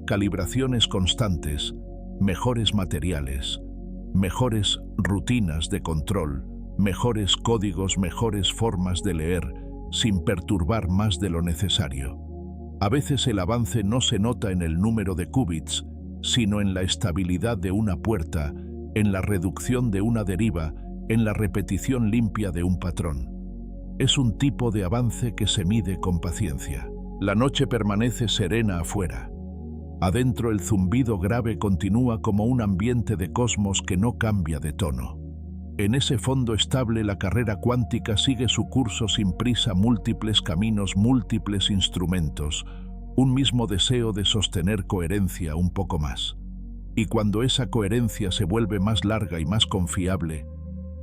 calibraciones constantes, mejores materiales, mejores rutinas de control, mejores códigos, mejores formas de leer, sin perturbar más de lo necesario. A veces el avance no se nota en el número de qubits, sino en la estabilidad de una puerta, en la reducción de una deriva, en la repetición limpia de un patrón. Es un tipo de avance que se mide con paciencia. La noche permanece serena afuera. Adentro el zumbido grave continúa como un ambiente de cosmos que no cambia de tono. En ese fondo estable la carrera cuántica sigue su curso sin prisa, múltiples caminos, múltiples instrumentos, un mismo deseo de sostener coherencia un poco más. Y cuando esa coherencia se vuelve más larga y más confiable,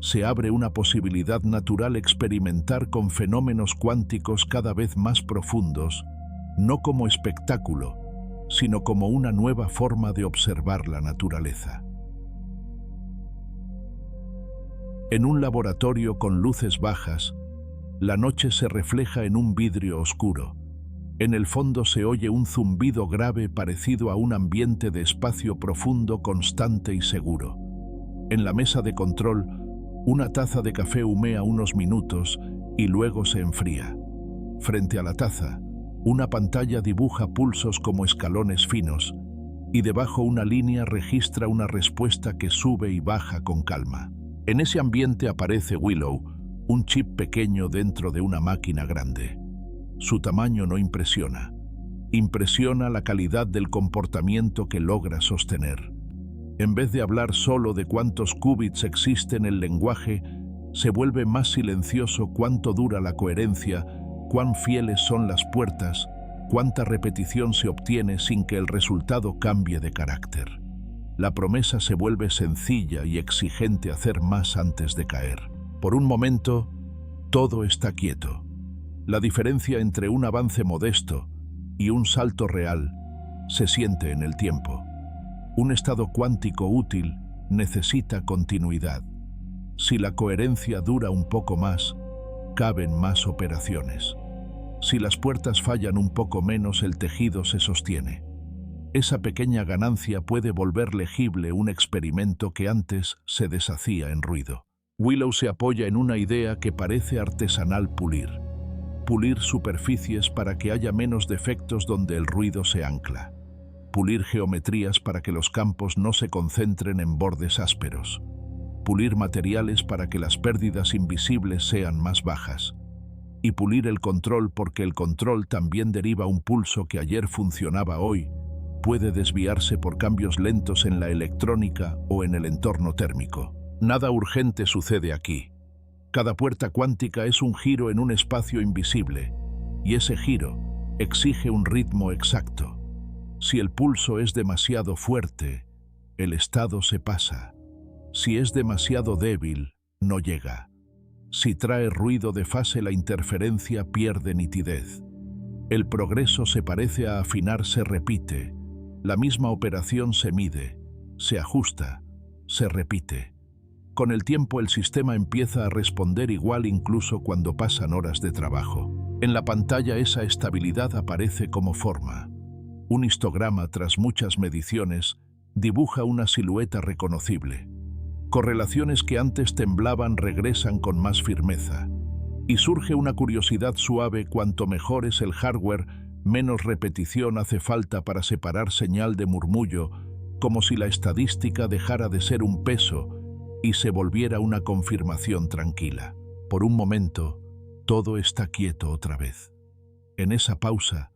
se abre una posibilidad natural: experimentar con fenómenos cuánticos cada vez más profundos, no como espectáculo, sino como una nueva forma de observar la naturaleza. En un laboratorio con luces bajas, la noche se refleja en un vidrio oscuro. En el fondo se oye un zumbido grave parecido a un ambiente de espacio profundo, constante y seguro. En la mesa de control, una taza de café humea unos minutos y luego se enfría. Frente a la taza, una pantalla dibuja pulsos como escalones finos, y debajo una línea registra una respuesta que sube y baja con calma. En ese ambiente aparece Willow, un chip pequeño dentro de una máquina grande. Su tamaño no impresiona. Impresiona la calidad del comportamiento que logra sostener. En vez de hablar solo de cuántos qubits existen, el lenguaje se vuelve más silencioso: cuánto dura la coherencia, cuán fieles son las puertas, cuánta repetición se obtiene sin que el resultado cambie de carácter. La promesa se vuelve sencilla y exigente: hacer más antes de caer. Por un momento, todo está quieto. La diferencia entre un avance modesto y un salto real se siente en el tiempo. Un estado cuántico útil necesita continuidad. Si la coherencia dura un poco más, caben más operaciones. Si las puertas fallan un poco menos, el tejido se sostiene. Esa pequeña ganancia puede volver legible un experimento que antes se deshacía en ruido. Willow se apoya en una idea que parece artesanal: pulir superficies para que haya menos defectos donde el ruido se ancla. Pulir geometrías para que los campos no se concentren en bordes ásperos. Pulir materiales para que las pérdidas invisibles sean más bajas. Y pulir el control, porque el control también deriva. Un pulso que ayer funcionaba hoy puede desviarse por cambios lentos en la electrónica o en el entorno térmico. Nada urgente sucede aquí. Cada puerta cuántica es un giro en un espacio invisible, y ese giro exige un ritmo exacto. Si el pulso es demasiado fuerte, el estado se pasa. Si es demasiado débil, no llega. Si trae ruido de fase, la interferencia pierde nitidez. El progreso se parece a afinar, se repite. La misma operación se mide, se ajusta, se repite. Con el tiempo el sistema empieza a responder igual incluso cuando pasan horas de trabajo. En la pantalla esa estabilidad aparece como forma. Un histograma, tras muchas mediciones, dibuja una silueta reconocible. Correlaciones que antes temblaban regresan con más firmeza. Y surge una curiosidad suave: cuanto mejor es el hardware, menos repetición hace falta para separar señal de murmullo, como si la estadística dejara de ser un peso y se volviera una confirmación tranquila. Por un momento, todo está quieto otra vez. En esa pausa,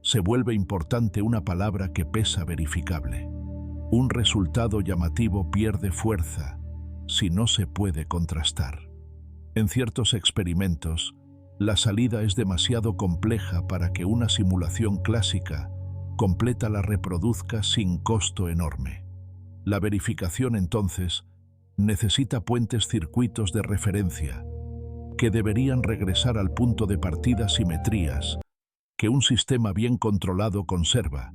se vuelve importante una palabra que pesa: verificable. Un resultado llamativo pierde fuerza si no se puede contrastar. En ciertos experimentos, la salida es demasiado compleja para que una simulación clásica completa la reproduzca sin costo enorme. La verificación entonces necesita puentes circuitos de referencia, que deberían regresar al punto de partida simetrías, que un sistema bien controlado conserva,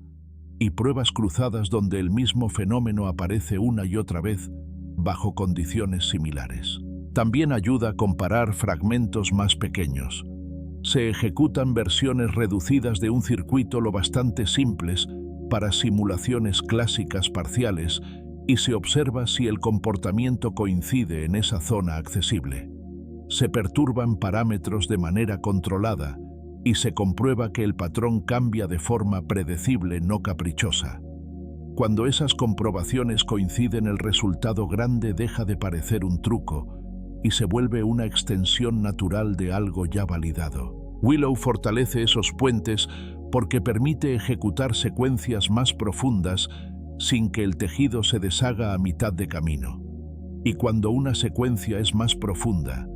y pruebas cruzadas donde el mismo fenómeno aparece una y otra vez bajo condiciones similares. También ayuda a comparar fragmentos más pequeños. Se ejecutan versiones reducidas de un circuito lo bastante simples para simulaciones clásicas parciales y se observa si el comportamiento coincide en esa zona accesible. Se perturban parámetros de manera controlada y se comprueba que el patrón cambia de forma predecible, no caprichosa. Cuando esas comprobaciones coinciden, el resultado grande deja de parecer un truco y se vuelve una extensión natural de algo ya validado. Willow fortalece esos puentes porque permite ejecutar secuencias más profundas sin que el tejido se deshaga a mitad de camino. Y cuando una secuencia es más profunda,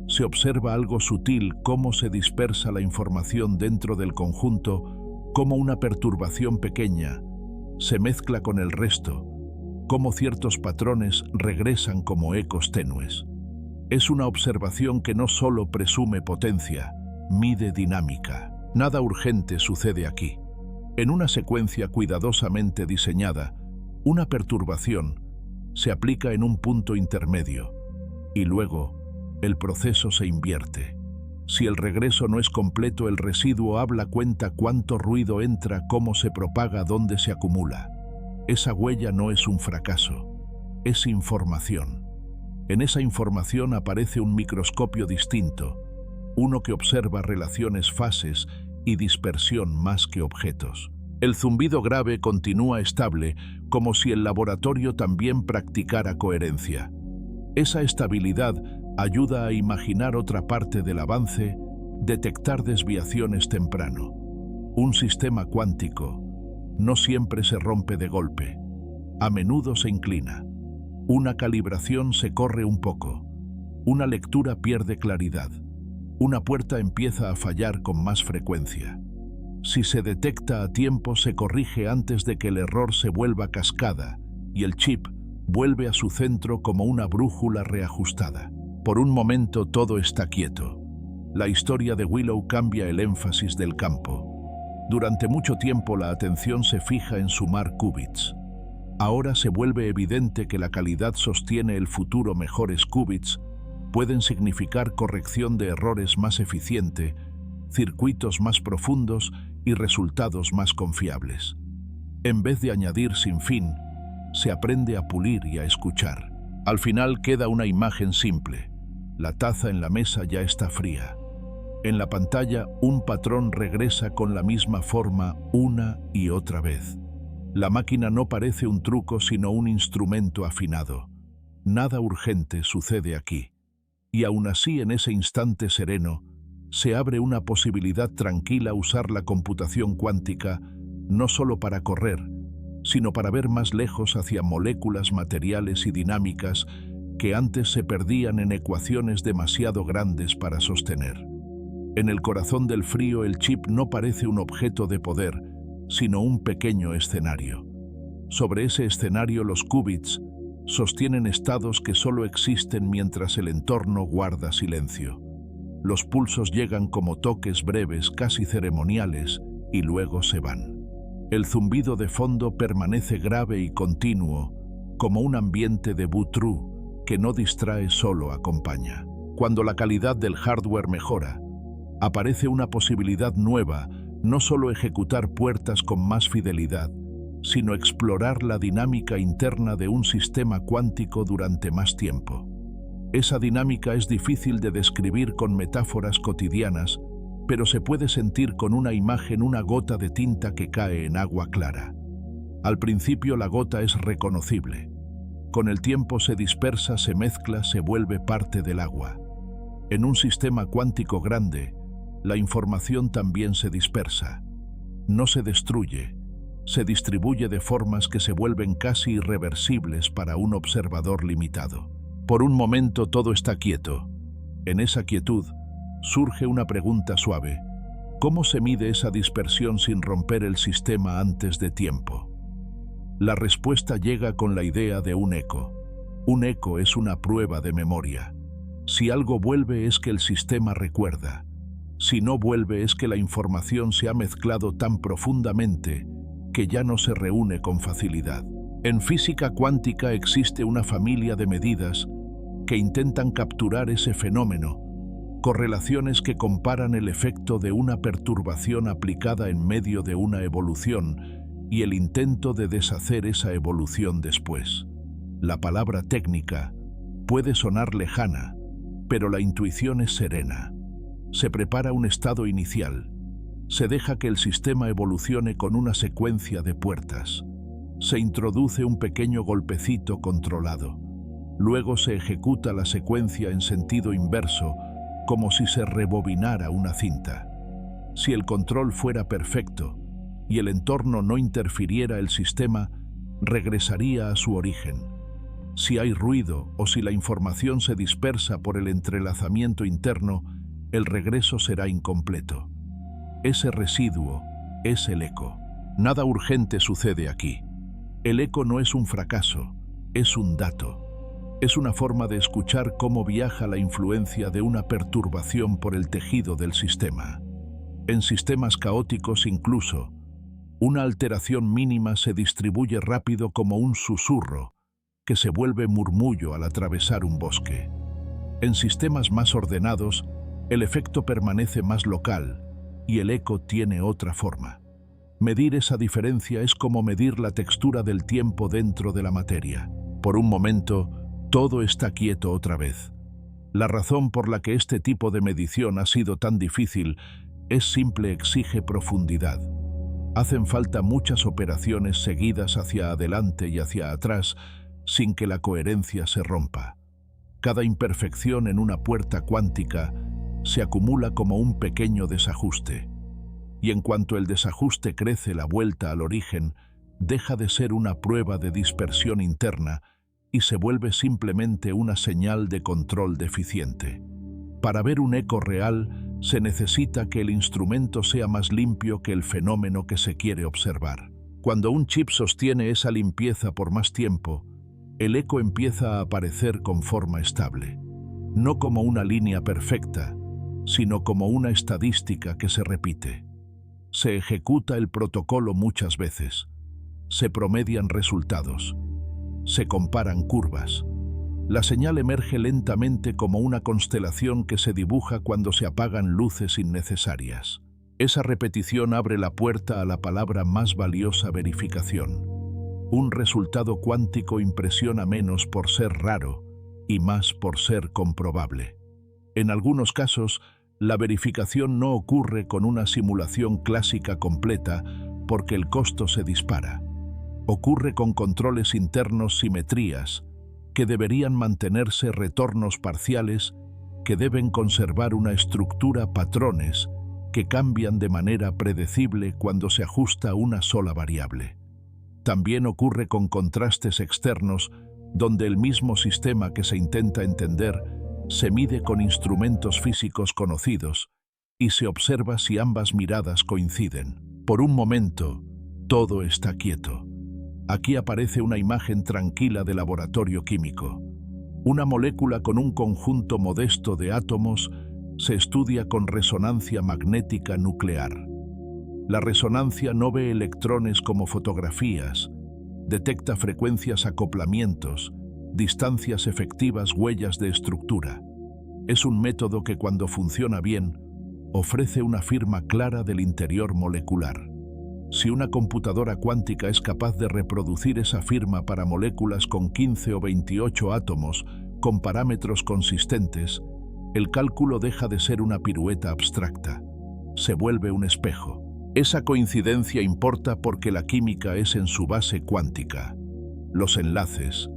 se observa algo sutil: cómo se dispersa la información dentro del conjunto, cómo una perturbación pequeña se mezcla con el resto, cómo ciertos patrones regresan como ecos tenues. Es una observación que no solo presume potencia, mide dinámica. Nada urgente sucede aquí. En una secuencia cuidadosamente diseñada, una perturbación se aplica en un punto intermedio y luego el proceso se invierte. Si el regreso no es completo, el residuo habla, cuenta cuánto ruido entra, cómo se propaga, dónde se acumula. Esa huella no es un fracaso, es información. En esa información aparece un microscopio distinto, uno que observa relaciones, fases y dispersión más que objetos. El zumbido grave continúa estable, como si el laboratorio también practicara coherencia. Esa estabilidad ayuda a imaginar otra parte del avance: detectar desviaciones temprano. Un sistema cuántico no siempre se rompe de golpe, a menudo se inclina. Una calibración se corre un poco, una lectura pierde claridad, una puerta empieza a fallar con más frecuencia. Si se detecta a tiempo, se corrige antes de que el error se vuelva cascada y el chip vuelve a su centro como una brújula reajustada. Por un momento todo está quieto. La historia de Willow cambia el énfasis del campo. Durante mucho tiempo la atención se fija en sumar qubits. Ahora se vuelve evidente que la calidad sostiene el futuro. Mejores qubits pueden significar corrección de errores más eficiente, circuitos más profundos y resultados más confiables. En vez de añadir sin fin, se aprende a pulir y a escuchar. Al final queda una imagen simple. La taza en la mesa ya está fría. En la pantalla, un patrón regresa con la misma forma una y otra vez. La máquina no parece un truco, sino un instrumento afinado. Nada urgente sucede aquí. Y aún así, en ese instante sereno, se abre una posibilidad tranquila: usar la computación cuántica no solo para correr, sino para ver más lejos, hacia moléculas, materiales y dinámicas que antes se perdían en ecuaciones demasiado grandes para sostener. En el corazón del frío, el chip no parece un objeto de poder, sino un pequeño escenario. Sobre ese escenario, los qubits sostienen estados que solo existen mientras el entorno guarda silencio. Los pulsos llegan como toques breves, casi ceremoniales, y luego se van. El zumbido de fondo permanece grave y continuo, como un ambiente de boot-true que no distrae, solo acompaña. Cuando la calidad del hardware mejora, aparece una posibilidad nueva: no solo ejecutar puertas con más fidelidad, sino explorar la dinámica interna de un sistema cuántico durante más tiempo. Esa dinámica es difícil de describir con metáforas cotidianas, pero se puede sentir con una imagen: una gota de tinta que cae en agua clara. Al principio la gota es reconocible. Con el tiempo se dispersa, se mezcla, se vuelve parte del agua. En un sistema cuántico grande, la información también se dispersa. No se destruye, se distribuye de formas que se vuelven casi irreversibles para un observador limitado. Por un momento todo está quieto. En esa quietud surge una pregunta suave: ¿cómo se mide esa dispersión sin romper el sistema antes de tiempo? La respuesta llega con la idea de un eco. Un eco es una prueba de memoria. Si algo vuelve es que el sistema recuerda. Si no vuelve es que la información se ha mezclado tan profundamente que ya no se reúne con facilidad. En física cuántica existe una familia de medidas que intentan capturar ese fenómeno, correlaciones que comparan el efecto de una perturbación aplicada en medio de una evolución y el intento de deshacer esa evolución después. La palabra técnica puede sonar lejana, pero la intuición es serena. Se prepara un estado inicial. Se deja que el sistema evolucione con una secuencia de puertas. Se introduce un pequeño golpecito controlado. Luego se ejecuta la secuencia en sentido inverso, como si se rebobinara una cinta. Si el control fuera perfecto y el entorno no interfiriera, el sistema regresaría a su origen. Si hay ruido o si la información se dispersa por el entrelazamiento interno, el regreso será incompleto. Ese residuo es el eco. Nada urgente sucede aquí. El eco no es un fracaso, es un dato. Es una forma de escuchar cómo viaja la influencia de una perturbación por el tejido del sistema. En sistemas caóticos incluso, una alteración mínima se distribuye rápido como un susurro que se vuelve murmullo al atravesar un bosque. En sistemas más ordenados, el efecto permanece más local y el eco tiene otra forma. Medir esa diferencia es como medir la textura del tiempo dentro de la materia. Por un momento, todo está quieto otra vez. La razón por la que este tipo de medición ha sido tan difícil es simple: exige profundidad. Hacen falta muchas operaciones seguidas hacia adelante y hacia atrás sin que la coherencia se rompa. Cada imperfección en una puerta cuántica se acumula como un pequeño desajuste. Y en cuanto el desajuste crece, la vuelta al origen deja de ser una prueba de dispersión interna y se vuelve simplemente una señal de control deficiente. Para ver un eco real, se necesita que el instrumento sea más limpio que el fenómeno que se quiere observar. Cuando un chip sostiene esa limpieza por más tiempo, el eco empieza a aparecer con forma estable. No como una línea perfecta, sino como una estadística que se repite. Se ejecuta el protocolo muchas veces. Se promedian resultados. Se comparan curvas. La señal emerge lentamente como una constelación que se dibuja cuando se apagan luces innecesarias. Esa repetición abre la puerta a la palabra más valiosa: verificación. Un resultado cuántico impresiona menos por ser raro y más por ser comprobable. En algunos casos, la verificación no ocurre con una simulación clásica completa porque el costo se dispara. Ocurre con controles internos, simetrías, que deberían mantenerse, retornos parciales, que deben conservar una estructura, patrones, que cambian de manera predecible cuando se ajusta una sola variable. También ocurre con contrastes externos, donde el mismo sistema que se intenta entender se mide con instrumentos físicos conocidos y se observa si ambas miradas coinciden. Por un momento, todo está quieto. Aquí aparece una imagen tranquila de laboratorio químico. Una molécula con un conjunto modesto de átomos se estudia con resonancia magnética nuclear. La resonancia no ve electrones como fotografías, detecta frecuencias, acoplamientos, distancias efectivas, huellas de estructura. Es un método que, cuando funciona bien, ofrece una firma clara del interior molecular. Si una computadora cuántica es capaz de reproducir esa firma para moléculas con 15 o 28 átomos con parámetros consistentes, el cálculo deja de ser una pirueta abstracta. Se vuelve un espejo. Esa coincidencia importa porque la química es en su base cuántica. Los enlaces,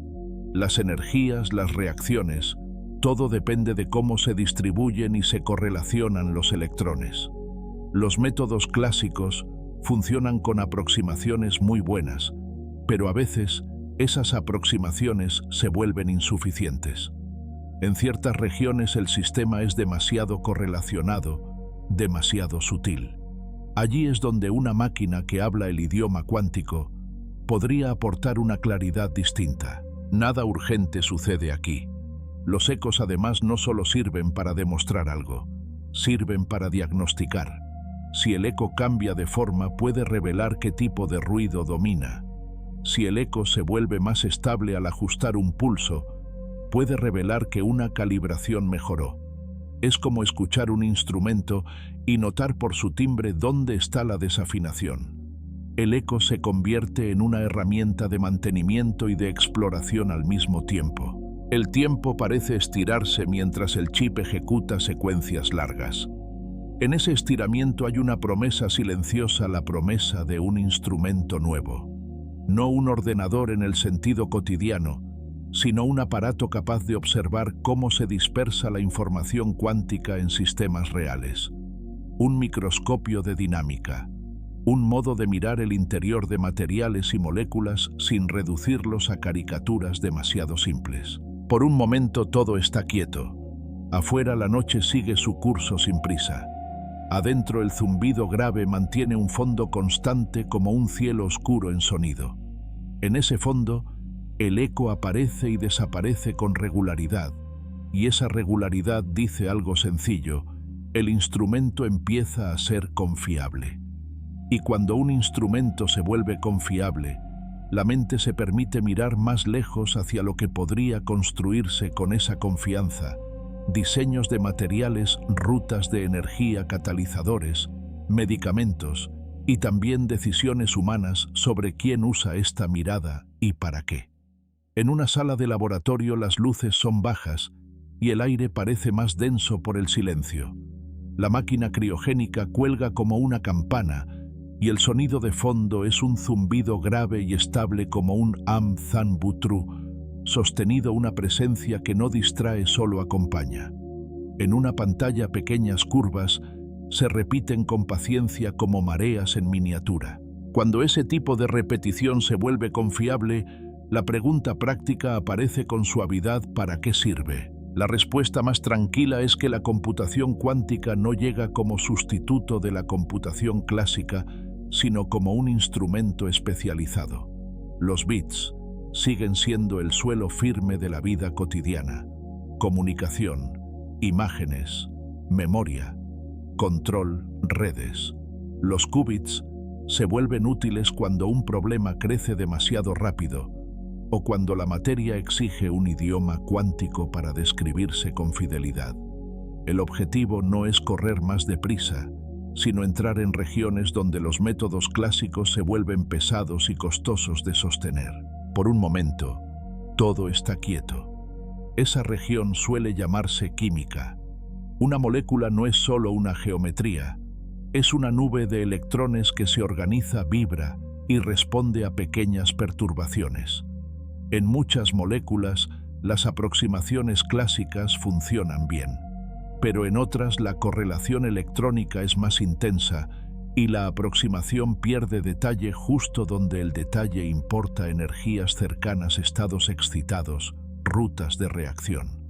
las energías, las reacciones, todo depende de cómo se distribuyen y se correlacionan los electrones. Los métodos clásicos funcionan con aproximaciones muy buenas, pero a veces esas aproximaciones se vuelven insuficientes. En ciertas regiones el sistema es demasiado correlacionado, demasiado sutil. Allí es donde una máquina que habla el idioma cuántico podría aportar una claridad distinta. Nada urgente sucede aquí. Los ecos además no solo sirven para demostrar algo, sirven para diagnosticar. Si el eco cambia de forma, puede revelar qué tipo de ruido domina. Si el eco se vuelve más estable al ajustar un pulso, puede revelar que una calibración mejoró. Es como escuchar un instrumento y notar por su timbre dónde está la desafinación. El eco se convierte en una herramienta de mantenimiento y de exploración al mismo tiempo. El tiempo parece estirarse mientras el chip ejecuta secuencias largas. En ese estiramiento hay una promesa silenciosa, la promesa de un instrumento nuevo. No un ordenador en el sentido cotidiano, sino un aparato capaz de observar cómo se dispersa la información cuántica en sistemas reales. Un microscopio de dinámica. Un modo de mirar el interior de materiales y moléculas sin reducirlos a caricaturas demasiado simples. Por un momento todo está quieto. Afuera la noche sigue su curso sin prisa. Adentro el zumbido grave mantiene un fondo constante como un cielo oscuro en sonido. En ese fondo, el eco aparece y desaparece con regularidad, y esa regularidad dice algo sencillo: el instrumento empieza a ser confiable. Y cuando un instrumento se vuelve confiable, la mente se permite mirar más lejos hacia lo que podría construirse con esa confianza: diseños de materiales, rutas de energía, catalizadores, medicamentos y también decisiones humanas sobre quién usa esta mirada y para qué. En una sala de laboratorio las luces son bajas y el aire parece más denso por el silencio. La máquina criogénica cuelga como una campana y el sonido de fondo es un zumbido grave y estable como un am zan butru, sostenido una presencia que no distrae, solo acompaña. En una pantalla pequeñas curvas se repiten con paciencia como mareas en miniatura. Cuando ese tipo de repetición se vuelve confiable, la pregunta práctica aparece con suavidad: ¿para qué sirve? La respuesta más tranquila es que la computación cuántica no llega como sustituto de la computación clásica, sino como un instrumento especializado. Los bits siguen siendo el suelo firme de la vida cotidiana: comunicación, imágenes, memoria, control, redes. Los qubits se vuelven útiles cuando un problema crece demasiado rápido o cuando la materia exige un idioma cuántico para describirse con fidelidad. El objetivo no es correr más deprisa, sino entrar en regiones donde los métodos clásicos se vuelven pesados y costosos de sostener. Por un momento, todo está quieto. Esa región suele llamarse química. Una molécula no es solo una geometría, es una nube de electrones que se organiza, vibra y responde a pequeñas perturbaciones. En muchas moléculas, las aproximaciones clásicas funcionan bien, pero en otras la correlación electrónica es más intensa y la aproximación pierde detalle justo donde el detalle importa: energías cercanas, estados excitados, rutas de reacción.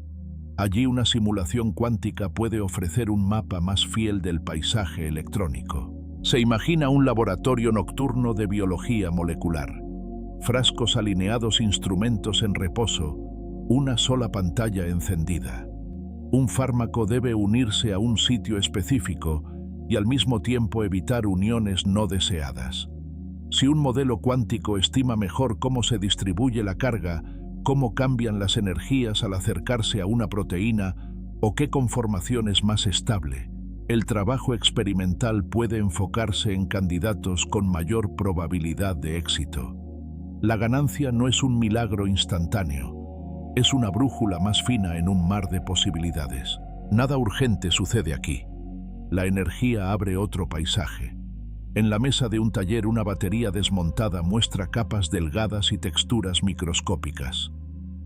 Allí una simulación cuántica puede ofrecer un mapa más fiel del paisaje electrónico. Se imagina un laboratorio nocturno de biología molecular. Frascos alineados, instrumentos en reposo, una sola pantalla encendida. Un fármaco debe unirse a un sitio específico y al mismo tiempo evitar uniones no deseadas. Si un modelo cuántico estima mejor cómo se distribuye la carga, cómo cambian las energías al acercarse a una proteína o qué conformación es más estable, el trabajo experimental puede enfocarse en candidatos con mayor probabilidad de éxito. La ganancia no es un milagro instantáneo, es una brújula más fina en un mar de posibilidades. Nada urgente sucede aquí. La energía abre otro paisaje. En la mesa de un taller, una batería desmontada muestra capas delgadas y texturas microscópicas.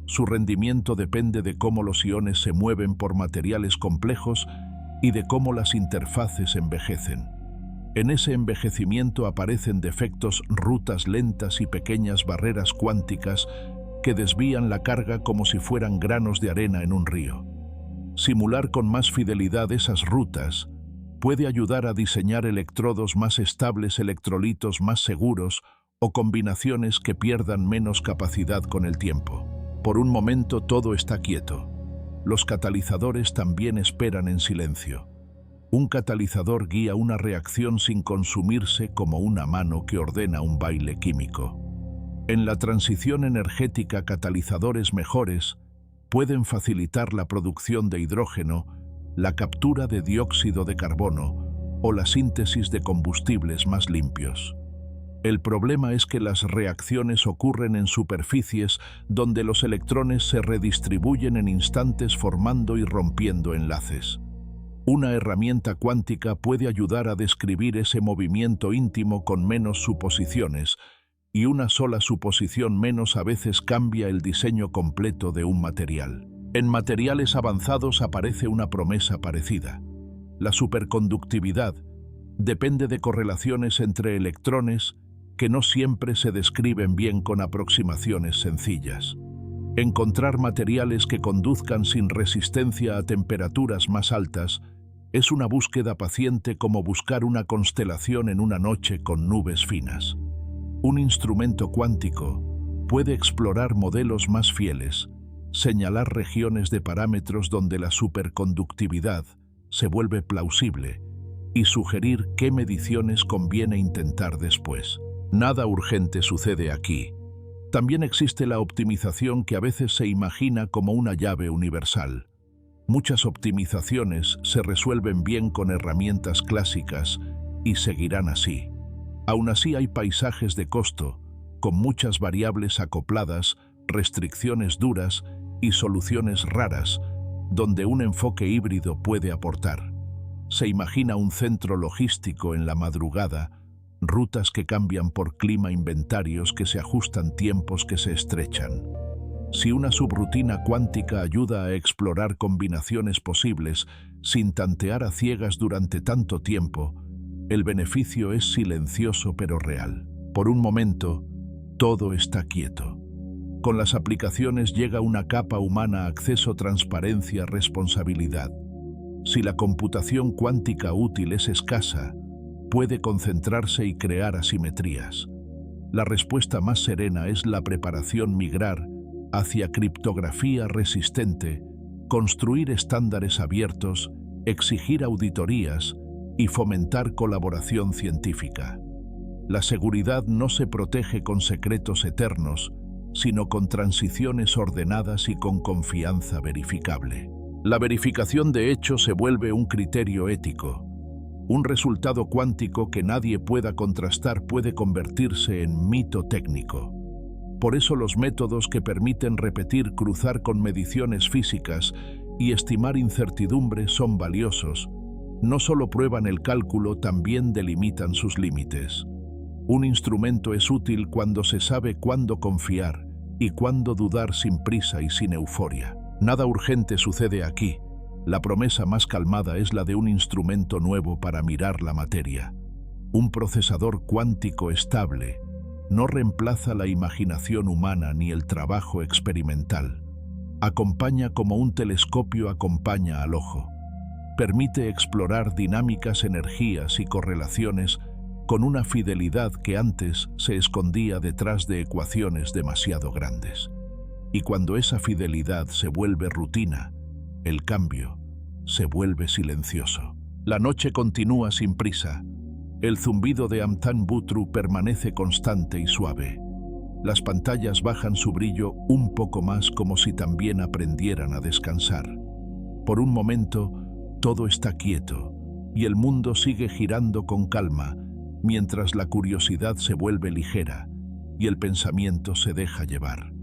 Su rendimiento depende de cómo los iones se mueven por materiales complejos y de cómo las interfaces envejecen. En ese envejecimiento aparecen defectos, rutas lentas y pequeñas barreras cuánticas que desvían la carga como si fueran granos de arena en un río. Simular con más fidelidad esas rutas puede ayudar a diseñar electrodos más estables, electrolitos más seguros o combinaciones que pierdan menos capacidad con el tiempo. Por un momento todo está quieto. Los catalizadores también esperan en silencio. Un catalizador guía una reacción sin consumirse como una mano que ordena un baile químico. En la transición energética, catalizadores mejores pueden facilitar la producción de hidrógeno, la captura de dióxido de carbono o la síntesis de combustibles más limpios. El problema es que las reacciones ocurren en superficies donde los electrones se redistribuyen en instantes formando y rompiendo enlaces. Una herramienta cuántica puede ayudar a describir ese movimiento íntimo con menos suposiciones, y una sola suposición menos a veces cambia el diseño completo de un material. En materiales avanzados aparece una promesa parecida. La superconductividad depende de correlaciones entre electrones que no siempre se describen bien con aproximaciones sencillas. Encontrar materiales que conduzcan sin resistencia a temperaturas más altas es una búsqueda paciente como buscar una constelación en una noche con nubes finas. Un instrumento cuántico puede explorar modelos más fieles, señalar regiones de parámetros donde la superconductividad se vuelve plausible y sugerir qué mediciones conviene intentar después. Nada urgente sucede aquí. También existe la optimización que a veces se imagina como una llave universal. Muchas optimizaciones se resuelven bien con herramientas clásicas y seguirán así. Aún así hay paisajes de costo, con muchas variables acopladas, restricciones duras y soluciones raras, donde un enfoque híbrido puede aportar. Se imagina un centro logístico en la madrugada, rutas que cambian por clima, inventarios que se ajustan, tiempos que se estrechan. Si una subrutina cuántica ayuda a explorar combinaciones posibles sin tantear a ciegas durante tanto tiempo, el beneficio es silencioso pero real. Por un momento, todo está quieto. Con las aplicaciones llega una capa humana, acceso, transparencia, responsabilidad. Si la computación cuántica útil es escasa, puede concentrarse y crear asimetrías. La respuesta más serena es la preparación, migrar hacia criptografía resistente, construir estándares abiertos, exigir auditorías y fomentar colaboración científica. La seguridad no se protege con secretos eternos, sino con transiciones ordenadas y con confianza verificable. La verificación de hechos se vuelve un criterio ético. Un resultado cuántico que nadie pueda contrastar puede convertirse en mito técnico. Por eso los métodos que permiten repetir, cruzar con mediciones físicas y estimar incertidumbres son valiosos. No solo prueban el cálculo, también delimitan sus límites. Un instrumento es útil cuando se sabe cuándo confiar y cuándo dudar sin prisa y sin euforia. Nada urgente sucede aquí. La promesa más calmada es la de un instrumento nuevo para mirar la materia. Un procesador cuántico estable no reemplaza la imaginación humana ni el trabajo experimental. Acompaña como un telescopio acompaña al ojo. Permite explorar dinámicas, energías y correlaciones con una fidelidad que antes se escondía detrás de ecuaciones demasiado grandes. Y cuando esa fidelidad se vuelve rutina, el cambio se vuelve silencioso. La noche continúa sin prisa. El zumbido de Amtán-Butru permanece constante y suave. Las pantallas bajan su brillo un poco más como si también aprendieran a descansar. Por un momento, todo está quieto y el mundo sigue girando con calma, mientras la curiosidad se vuelve ligera y el pensamiento se deja llevar.